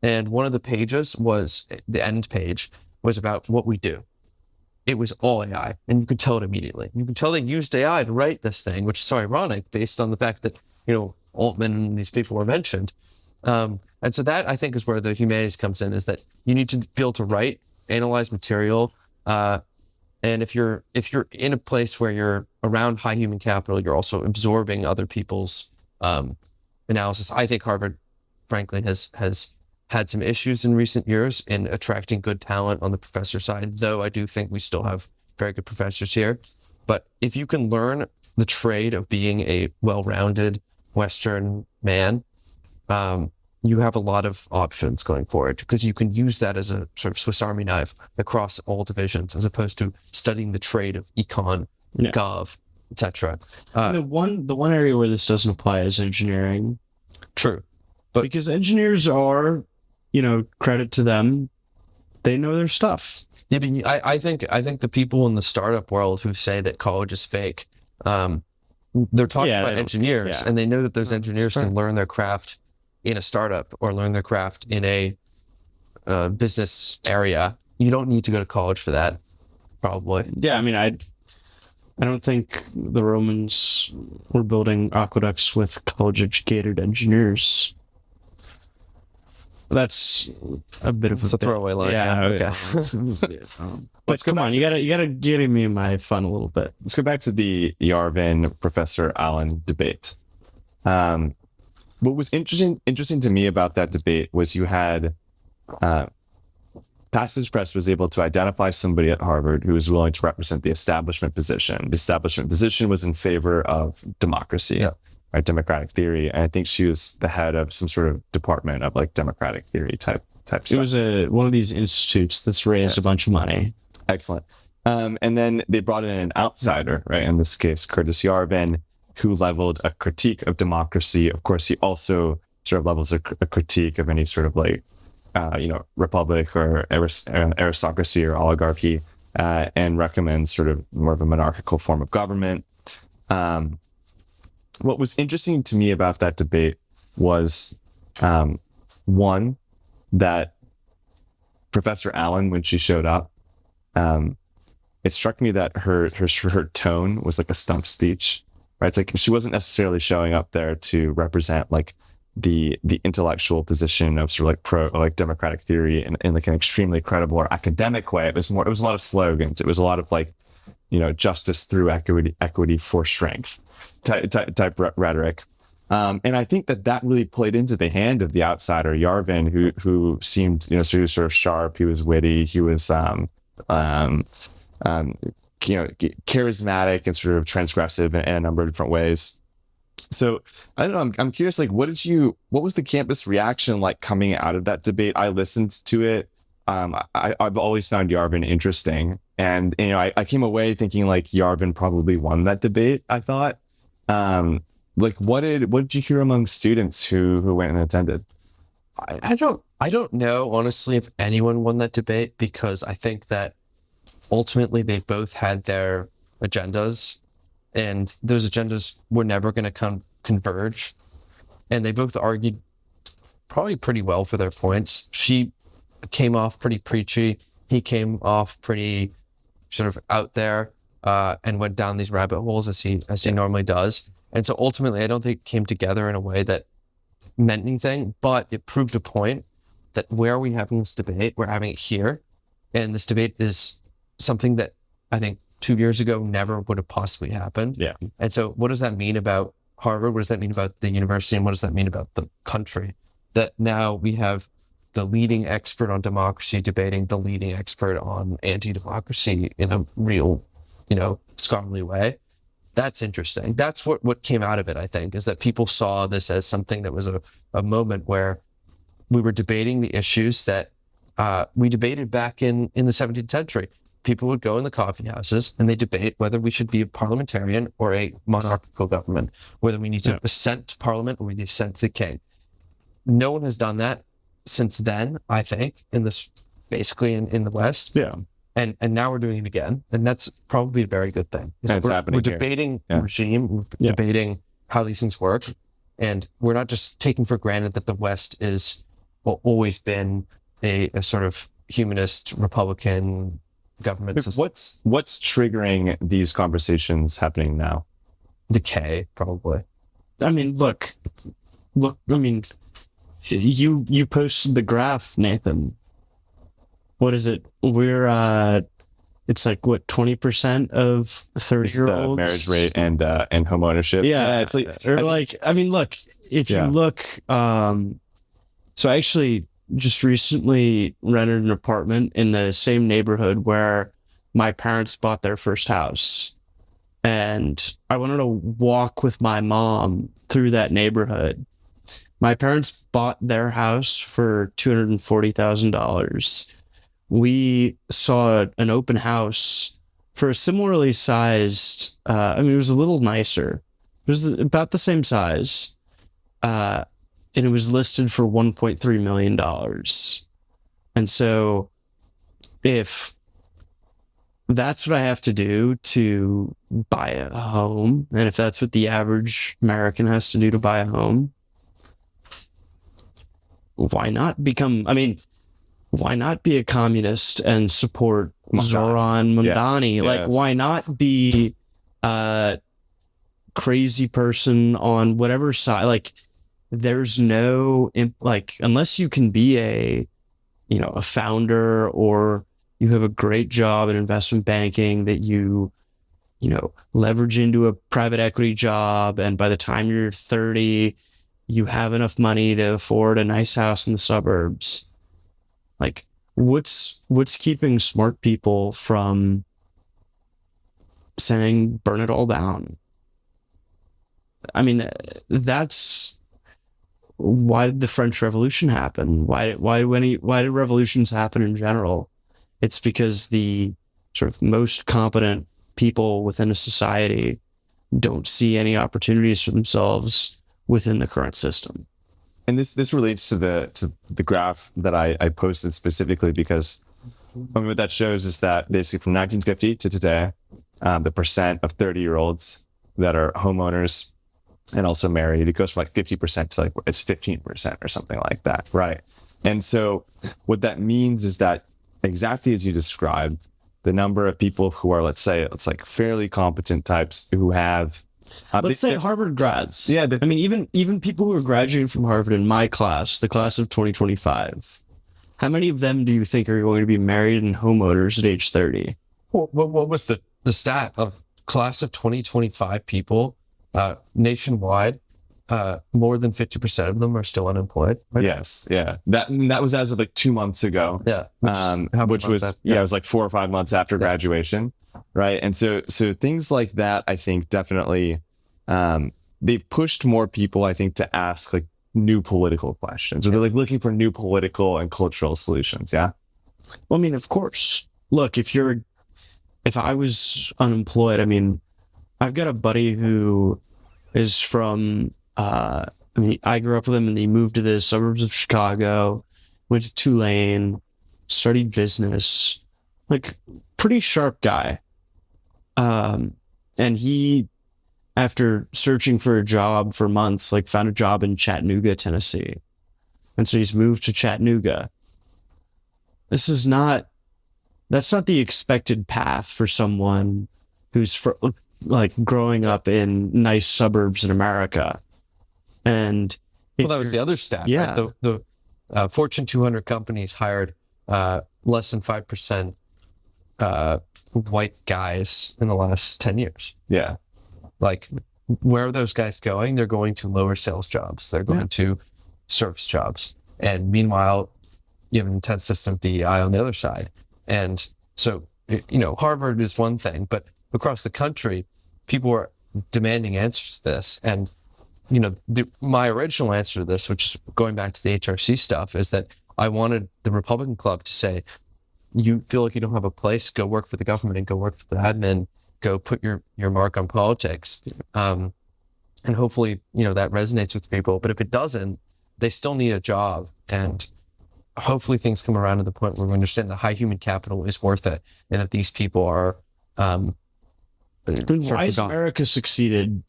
And one of the pages was, the end page, was about what we do. it was all AI, and you could tell it immediately. You could tell they used AI to write this thing, which is so ironic based on the fact that, Altman and these people were mentioned. And so that, I think, is where the humanities comes in, is that you need to be able to write, analyze material. And if you're in a place where you're around high human capital, you're also absorbing other people's analysis. I think Harvard, frankly, has had some issues in recent years in attracting good talent on the professor side, though I do think we still have very good professors here. But if you can learn the trade of being a well-rounded Western man, you have a lot of options going forward, because you can use that as a sort of Swiss Army knife across all divisions, as opposed to studying the trade of econ, gov, etc. The one area where this doesn't apply is engineering. True. But because engineers are, credit to them, they know their stuff. Yeah, but I think the people in the startup world who say that college is fake, they're talking about engineers, and they know that those engineers can learn their craft in a startup or learn their craft in a business area. You don't need to go to college for that, probably. Yeah, I mean, I don't think the Romans were building aqueducts with college-educated engineers. That's a bit of a throwaway line. Yeah, okay. But come on, you gotta get me in my fun a little bit. Let's go back to the Yarvin Professor Allen debate. What was interesting to me about that debate was you had Passage Press was able to identify somebody at Harvard who was willing to represent the establishment position. The establishment position was in favor of democracy, right? Democratic theory. And I think she was the head of some sort of department of like democratic theory type stuff. It was one of these institutes that's raised a bunch of money. Excellent. And then they brought in an outsider, right? In this case, Curtis Yarvin, who leveled a critique of democracy. Of course, he also sort of levels a critique of any sort of like, republic or aristocracy or oligarchy, and recommends sort of more of a monarchical form of government. What was interesting to me about that debate was, one, that Professor Allen, when she showed up, it struck me that her tone was like a stump speech. Right, it's like she wasn't necessarily showing up there to represent like the intellectual position of sort of like democratic theory in like an extremely credible or academic way. It was a lot of slogans. It was a lot of like, justice through equity for strength type rhetoric. And I think that really played into the hand of the outsider Yarvin, who seemed, so he was sort of sharp. He was witty. He was charismatic and sort of transgressive in a number of different ways. So I don't know. I'm curious. Like, what was the campus reaction like coming out of that debate? I listened to it. I've always found Yarvin interesting, and I came away thinking like Yarvin probably won that debate. I thought. Like, what did you hear among students who went and attended? I don't know honestly if anyone won that debate, because I think that ultimately they both had their agendas, and those agendas were never going to converge. And they both argued probably pretty well for their points. She came off pretty preachy. He came off pretty sort of out there, and went down these rabbit holes as he normally does. And so ultimately, I don't think it came together in a way that meant anything, but it proved a point that where are we having this debate? We're having it here. And this debate is something that I think 2 years ago never would have possibly happened. Yeah. And so what does that mean about Harvard? What does that mean about the university? And what does that mean about the country? That now we have the leading expert on democracy debating the leading expert on anti-democracy in a real, scholarly way. That's interesting. That's what came out of it, I think, is that people saw this as something that was a moment where we were debating the issues that we debated back in the 17th century. People would go in the coffee houses and they debate whether we should be a parliamentarian or a monarchical government, whether we need to assent to parliament or we need to assent to the king. No one has done that since then, I think, in the West. Yeah. And now we're doing it again. And that's probably a very good thing. It's happening. We're debating regime, we're debating how these things work. And we're not just taking for granted that the West is always been a sort of humanist, Republican, government system. What's triggering these conversations happening now? Decay, probably. I mean, look. I mean, you posted the graph, Nathan. What is it? It's like what 20% of 30-year-olds marriage rate and home ownership. Yeah, it's like I mean, look, if you look, so I actually just recently rented an apartment in the same neighborhood where my parents bought their first house. And I wanted to walk with my mom through that neighborhood. My parents bought their house for $240,000. We saw an open house for a similarly sized, I mean, it was a little nicer. It was about the same size. And it was listed for $1.3 million. And so if that's what I have to do to buy a home, and if that's what the average American has to do to buy a home, why not be a communist and support Zoran Mamdani? Yeah. Like, Yes. why not be a crazy person on whatever side? Like, there's no, like, unless you can be a founder, or you have a great job in investment banking that you leverage into a private equity job, and by the time you're 30, you have enough money to afford a nice house in the suburbs. Like, what's keeping smart people from saying burn it all down? I mean, that's why did the French Revolution happen? Why did revolutions happen in general? It's because the sort of most competent people within a society don't see any opportunities for themselves within the current system. And this relates to the graph that I posted specifically, because what that shows is that basically from 1950 to today, the percent of 30-year-olds that are homeowners and also married, it goes from like 50% to like it's 15% or something like that, right? And so what that means is that, exactly as you described, the number of people who are, let's say, it's like fairly competent types who have let's say Harvard grads. Yeah, I mean, even people who are graduating from Harvard in my class, the class of 2025, how many of them do you think are going to be married and homeowners at age 30? What was the stat of class of 2025 people nationwide? More than 50% of them are still unemployed. Right? Yes, yeah. That was as of like 2 months ago. Yeah, which was it was like 4 or 5 months after graduation, right? And so things like that, I think definitely they've pushed more people, I think, to ask like new political questions, or they're like looking for new political and cultural solutions. Yeah. Well, I mean, of course. Look, if I was unemployed, I mean, I've got a buddy who is from, I grew up with him, and he moved to the suburbs of Chicago, went to Tulane, studied business, like pretty sharp guy. And he, after searching for a job for months, like found a job in Chattanooga, Tennessee. And so he's moved to Chattanooga. That's not the expected path for someone who's like growing up in nice suburbs in America. And that was the other stat. Yeah. Right? The Fortune 200 companies hired less than 5% white guys in the last 10 years. Yeah. Like, where are those guys going? They're going to lower sales jobs. They're going to service jobs. And meanwhile, you have an intense system of DEI on the other side. And so, Harvard is one thing, but across the country, people are demanding answers to this. And, my original answer to this, which is going back to the HRC stuff, is that I wanted the Republican Club to say, you feel like you don't have a place, go work for the government and go work for the admin, go put your mark on politics. And hopefully, that resonates with people. But if it doesn't, they still need a job. And hopefully things come around to the point where we understand that high human capital is worth it, and that these people are... why has America succeeded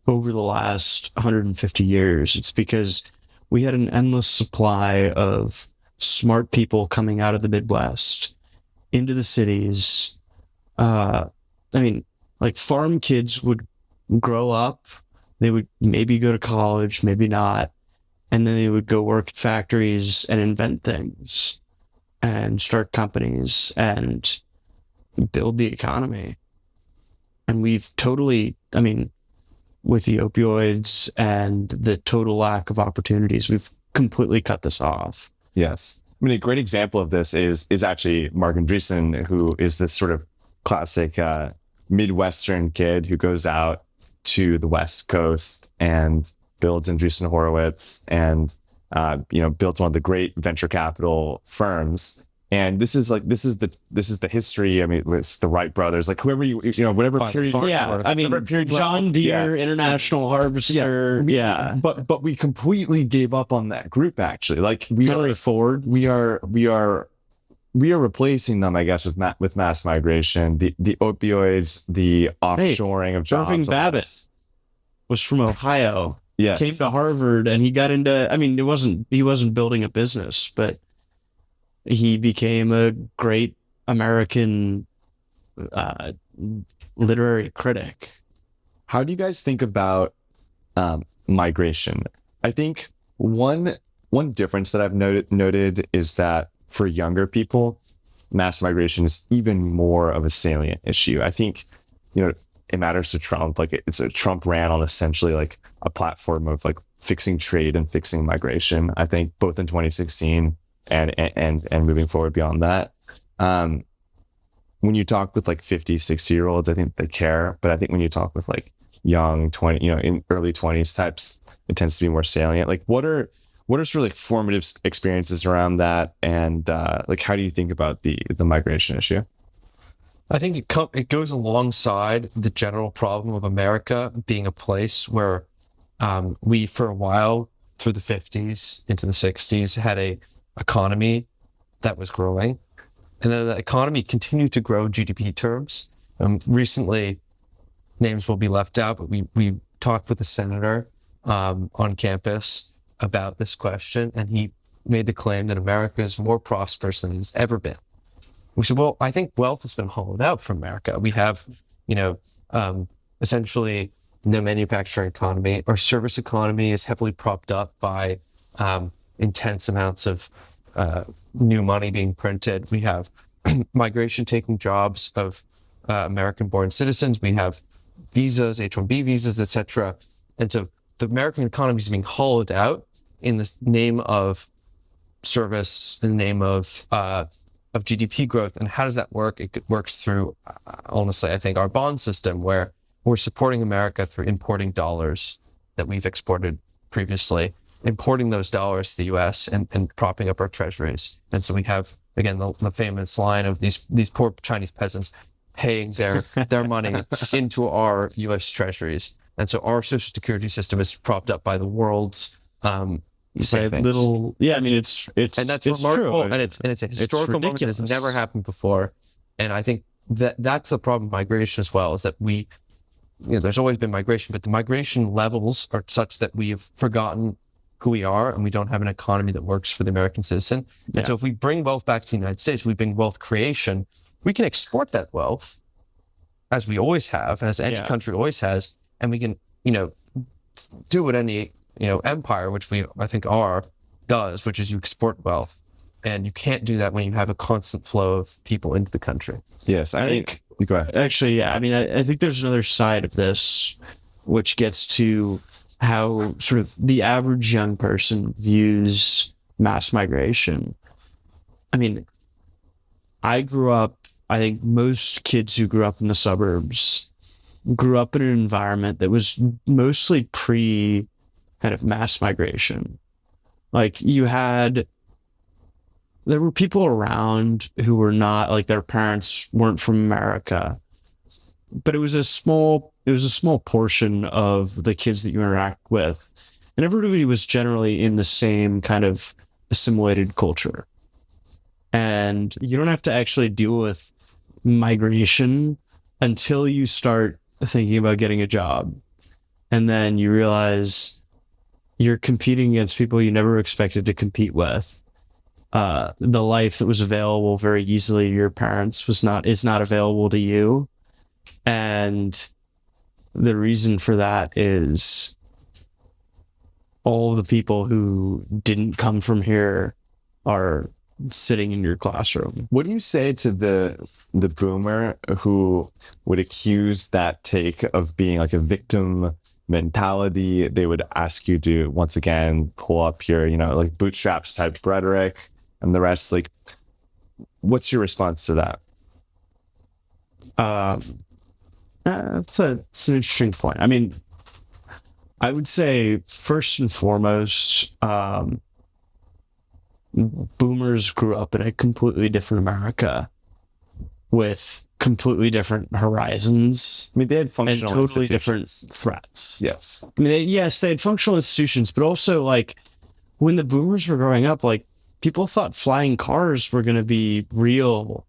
over the last 150 years? It's because we had an endless supply of smart people coming out of the Midwest, into the cities. I mean, like farm kids would grow up, they would maybe go to college, maybe not, and then they would go work at factories and invent things and start companies and build the economy. And we've totally, I mean, with the opioids and the total lack of opportunities, we've completely cut this off. Yes. I mean, a great example of this is actually Mark Andreessen, who is this sort of classic Midwestern kid who goes out to the West Coast and builds Andreessen Horowitz and built one of the great venture capital firms. And this is the history. I mean, it's the Wright brothers, like whoever whatever period. Yeah, I mean, John Deere, International Harvester. Yeah. But we completely gave up on that group. Actually, like Henry Ford. We are replacing them, I guess, with mass migration, the opioids, the offshoring of jobs. Irving Babbitt was from Ohio. Yes. Came to Harvard and he got into. I mean, he wasn't building a business, but he became a great American literary critic. How do you guys think about migration? I think one difference that I've noted is that for younger people, mass migration is even more of a salient issue. I think, it matters to Trump. Like Trump ran on essentially like a platform of like fixing trade and fixing migration. I think both in 2016 and moving forward beyond that. When you talk with like 50, 60-year-olds, I think they care. But I think when you talk with like young 20, in early 20s types, it tends to be more salient. Like what are sort of like formative experiences around that? And like, how do you think about the migration issue? I think it goes alongside the general problem of America being a place where we, for a while, through the 50s into the 60s, had a economy that was growing. And then the economy continued to grow in GDP terms. Recently, names will be left out, but we talked with a senator on campus about this question, and he made the claim that America is more prosperous than it's ever been. We said, well, I think wealth has been hollowed out from America. We have, essentially no manufacturing economy. Our service economy is heavily propped up by intense amounts of new money being printed. We have migration taking jobs of American-born citizens. We have visas, H-1B visas, etc. And so the American economy is being hollowed out in the name of service, in the name of GDP growth. And how does that work? It works through, honestly, I think our bond system, where we're supporting America through importing dollars that we've exported previously, importing those dollars to the US and propping up our treasuries. And so we have, again, the famous line of these poor Chinese peasants paying their money into our US treasuries. And so our social security system is propped up by the world's you say little, yeah. I mean, it's and that's remarkable, true. and it's a historical moment that has never happened before. And I think that's the problem with migration as well, is that there's always been migration, but the migration levels are such that we have forgotten who we are, and we don't have an economy that works for the American citizen. Yeah. And so if we bring wealth back to the United States, we bring wealth creation, we can export that wealth, as we always have, as any country always has, and we can, do what any empire, which I think does, which is you export wealth. And you can't do that when you have a constant flow of people into the country. Yes, I think, go ahead. Actually, yeah. I mean, I think there's another side of this, which gets to how sort of the average young person views mass migration. I mean, I think most kids who grew up in the suburbs grew up in an environment that was mostly pre kind of mass migration. Like there were people around who were not, like, their parents weren't from America, but it was a small portion of the kids that you interact with, and everybody was generally in the same kind of assimilated culture. And you don't have to actually deal with migration until you start thinking about getting a job, and then you realize you're competing against people you never expected to compete with. the life that was available very easily to your parents is not available to you. And the reason for that is all the people who didn't come from here are sitting in your classroom. What do you say to the boomer who would accuse that take of being like a victim mentality? They would ask you to once again pull up your, like bootstraps type rhetoric and the rest. Like, what's your response to that? It's an interesting point. I mean, I would say first and foremost, boomers grew up in a completely different America with completely different horizons. I mean, they had and functional totally different institutions. threats. Yes. I mean, they had functional institutions, but also like when the boomers were growing up, like people thought flying cars were going to be real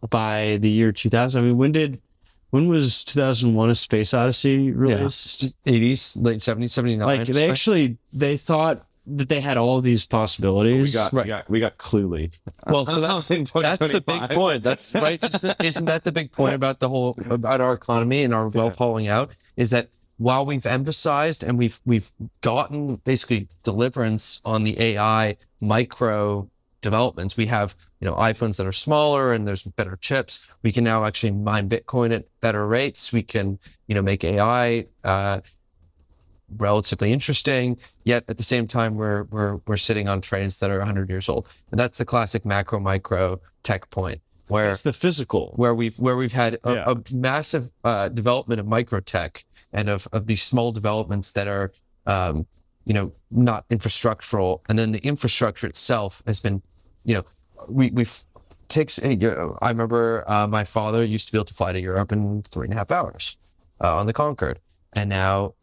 by the year 2000. I mean, when was 2001: A Space Odyssey released? 80s, late 70s, 79. Like they thought that they had all these possibilities. We got Cluely. Well, so that's the big point. That's right. Isn't that the big point about about our economy and our wealth hauling out? Is that while we've emphasized and we've gotten basically deliverance on the AI micro developments, we have iPhones that are smaller and there's better chips. We can now actually mine Bitcoin at better rates. We can make AI relatively interesting, yet at the same time we're sitting on trains that are 100 years old. And that's the classic macro micro tech point, where it's the physical, where we've had a massive development of micro tech and of these small developments that are not infrastructural, and then the infrastructure itself has been I remember my father used to be able to fly to Europe in 3.5 hours on the Concorde, and now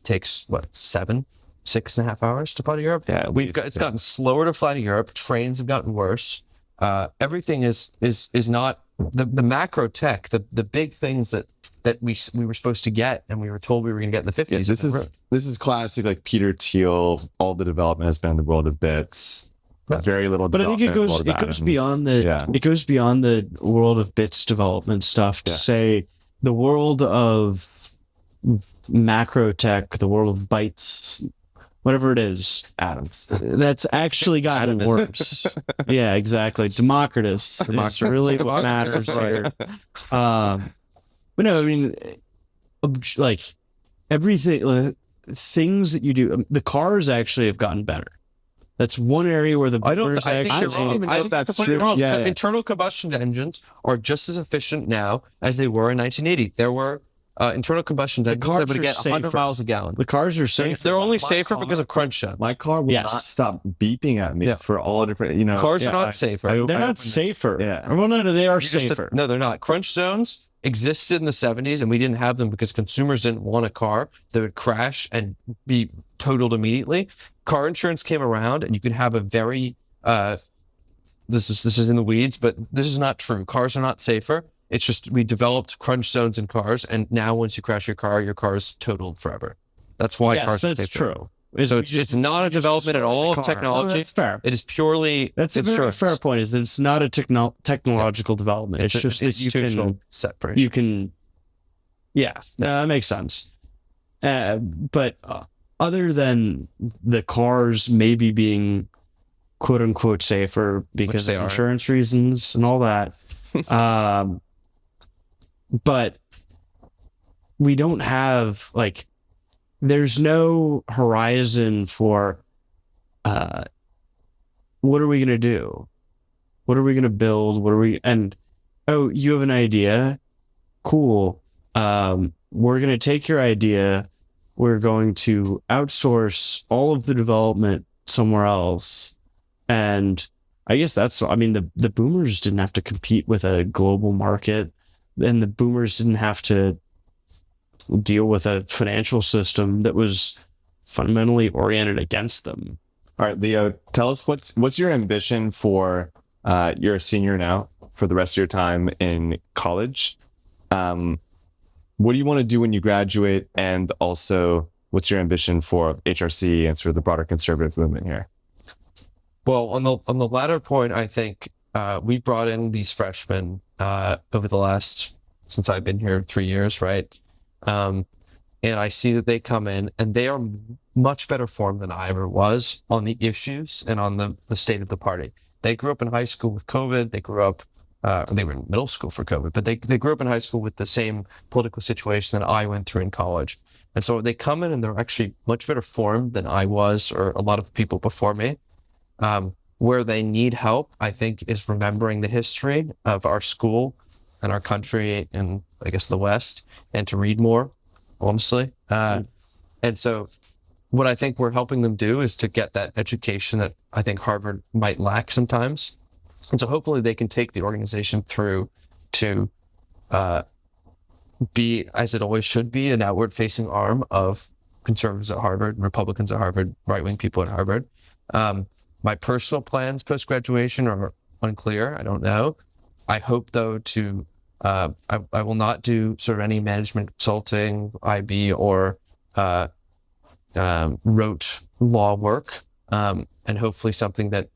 takes 6.5 hours to fly to Europe. Yeah, it's gotten slower to fly to Europe. Trains have gotten worse. Everything is not the macro tech, the big things that we were supposed to get and we were told we were going to get in the 50s. Yeah, this is classic, like Peter Thiel. All the development has been in the world of bits. Very little, but I think it goes beyond the world of bits development stuff to say the world of macro tech, the world of bytes, whatever it is, atoms. That's actually gotten worse. Yeah, exactly. Democritus is really what matters here. But no, I mean, like everything, things that you do, the cars actually have gotten better. That's one area where the boomers I don't know that's true. Yeah. Internal combustion engines are just as efficient now as they were in 1980. There were internal combustion engines that would get 100 miles a gallon. The cars are safer. They're only safer because of crunch zones. My car will not stop beeping at me for all different, Cars are not safer. They're not safer. Yeah. Well, no, they are safer. No, they're not. Crunch zones existed in the 70s, and we didn't have them because consumers didn't want a car that would crash and be totaled immediately. Car insurance came around, and you could have a very this is in the weeds, but this is not true. Cars are not safer. It's just we developed crunch zones in cars, and now once you crash your car is totaled forever. That's why cars are safer. That's true. So it's not a development at all of technology. That's fair. It is purely that's a very fair point. Is that it's not a technological development. It's just that you can. Yeah, that makes sense. But other than the cars maybe being quote unquote safer because of insurance reasons and all that, but we don't have there's no horizon for what are we going to do? What are we going to build? You have an idea? Cool. We're going to take your idea. We're going to outsource all of the development somewhere else. And I guess the boomers didn't have to compete with a global market, and the boomers didn't have to deal with a financial system that was fundamentally oriented against them. All right, Leo, tell us what's your ambition for you're a senior now, for the rest of your time in college. What do you want to do when you graduate? And also, what's your ambition for HRC and sort of the broader conservative movement here? Well, on the latter point, I think we brought in these freshmen over the last since I've been here 3 years, right? And I see that they come in and they are much better formed than I ever was on the issues and on the state of the party. They grew up in high school with COVID. They grew up, they were in middle school for COVID, but they grew up in high school with the same political situation that I went through in college. And so they come in and they're actually much better formed than I was or a lot of people before me. Where they need help, I think, is remembering the history of our school and our country and I guess the West, and to read more, honestly. And so what I think we're helping them do is to get that education that I think Harvard might lack sometimes. And so hopefully they can take the organization through to be, as it always should be, an outward facing arm of conservatives at Harvard, Republicans at Harvard, right-wing people at Harvard. My personal plans post-graduation are unclear. I don't know. I hope, though, to I will not do sort of any management consulting, IB, or rote law work, and hopefully something that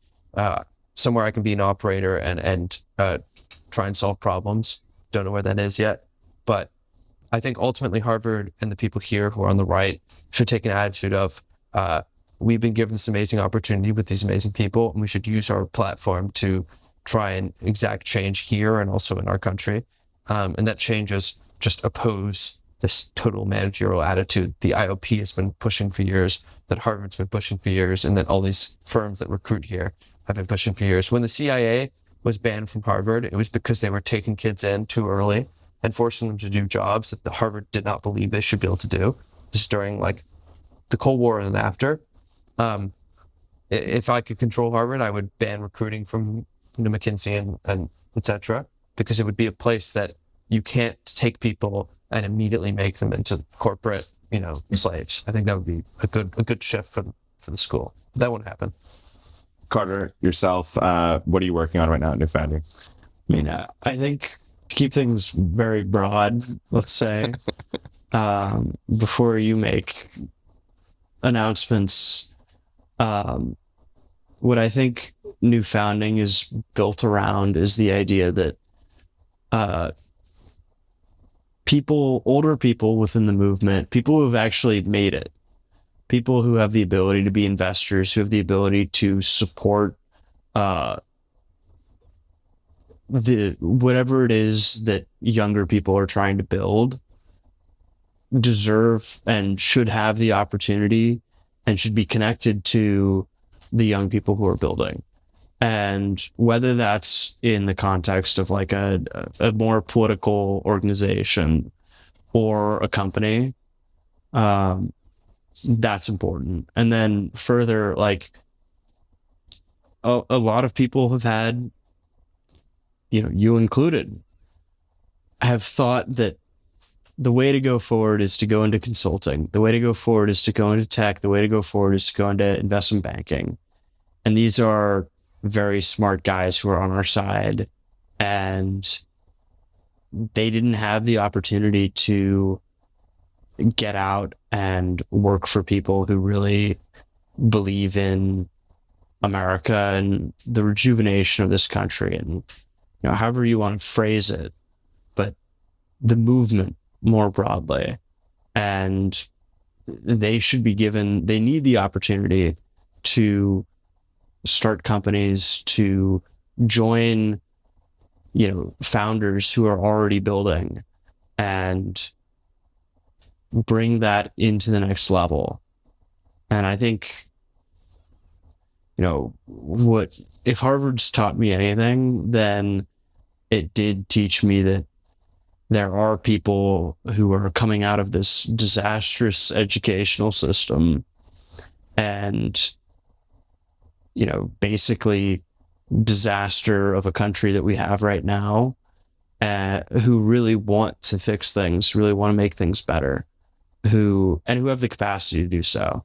somewhere I can be an operator and try and solve problems. Don't know where that is yet, but I think ultimately Harvard and the people here who are on the right should take an attitude of we've been given this amazing opportunity with these amazing people, and we should use our platform to try and exact change here and also in our country. And that change is just oppose this total managerial attitude the IOP has been pushing for years, that Harvard's been pushing for years, and that all these firms that recruit here have been pushing for years. When the CIA was banned from Harvard, it was because they were taking kids in too early and forcing them to do jobs that the Harvard did not believe they should be able to do, just during like the Cold War and after. If I could control Harvard, I would ban recruiting from McKinsey and et cetera, because it would be a place that you can't take people and immediately make them into corporate, slaves. I think that would be a good shift for the school. That won't happen. Carter, yourself, what are you working on right now at New Founding? I mean, I think to keep things very broad, let's say, before you make announcements, what I think New Founding is built around is the idea that older people within the movement, people who have actually made it, people who have the ability to be investors, who have the ability to support whatever it is that younger people are trying to build, deserve and should have the opportunity and should be connected to the young people who are building. And whether that's in the context of like a more political organization or a company, that's important. And then further, like a lot of people have had, you included, have thought that the way to go forward is to go into consulting. The way to go forward is to go into tech. The way to go forward is to go into investment banking. And these are very smart guys who are on our side, and they didn't have the opportunity to get out and work for people who really believe in America and the rejuvenation of this country, and however you want to phrase it, but the movement more broadly. And they should be given, they need the opportunity to start companies, to join, founders who are already building and bring that into the next level. And I think, what if Harvard's taught me anything, then it did teach me that there are people who are coming out of this disastrous educational system and, basically disaster of a country that we have right now, who really want to fix things, really want to make things better, who have the capacity to do so,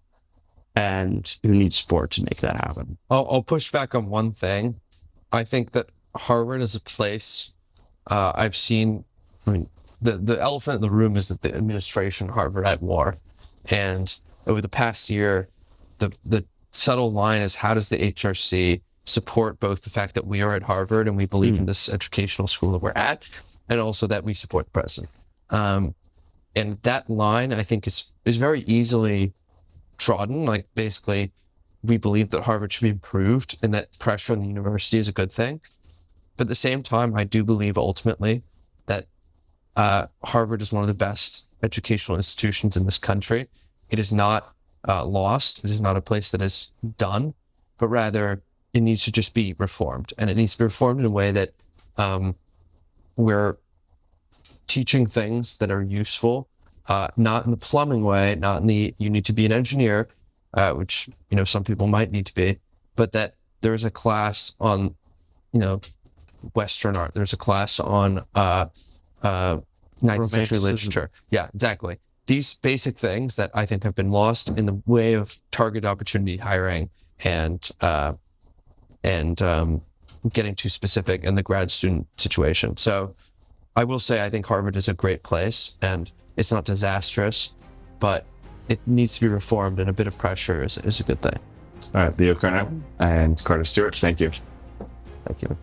and who need support to make that happen. I'll push back on one thing. I think that Harvard is a place I've seen. I mean, the elephant in the room is that the administration at Harvard at war, and over the past year, the subtle line is, how does the HRC support both the fact that we are at Harvard and we believe in this educational school that we're at, and also that we support the president. And that line, I think, is very easily trodden. Like, basically, we believe that Harvard should be improved and that pressure on the university is a good thing. But at the same time, I do believe ultimately that Harvard is one of the best educational institutions in this country. It is not lost. It is not a place that is done, but rather it needs to just be reformed. And it needs to be reformed in a way that we're teaching things that are useful, not in the plumbing way, not in the, you need to be an engineer, which, some people might need to be, but that there's a class on, Western art. There's a class on 19th century literature. Yeah, exactly. These basic things that I think have been lost in the way of targeted opportunity hiring and getting too specific in the grad student situation. So I will say I think Harvard is a great place, and it's not disastrous, but it needs to be reformed, and a bit of pressure is a good thing. All right, Leo Koerner and Carter Stewart, thank you. Thank you.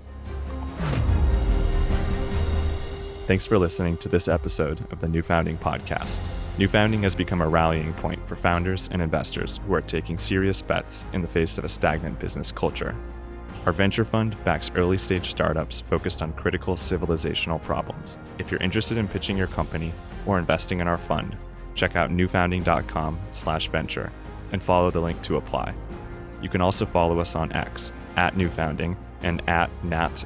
Thanks for listening to this episode of the New Founding podcast. New Founding has become a rallying point for founders and investors who are taking serious bets in the face of a stagnant business culture. Our venture fund backs early-stage startups focused on critical civilizational problems. If you're interested in pitching your company or investing in our fund, check out newfounding.com/venture and follow the link to apply. You can also follow us on X @newfounding and @NAT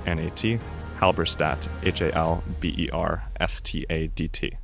Halberstadt, HALBERSTADT.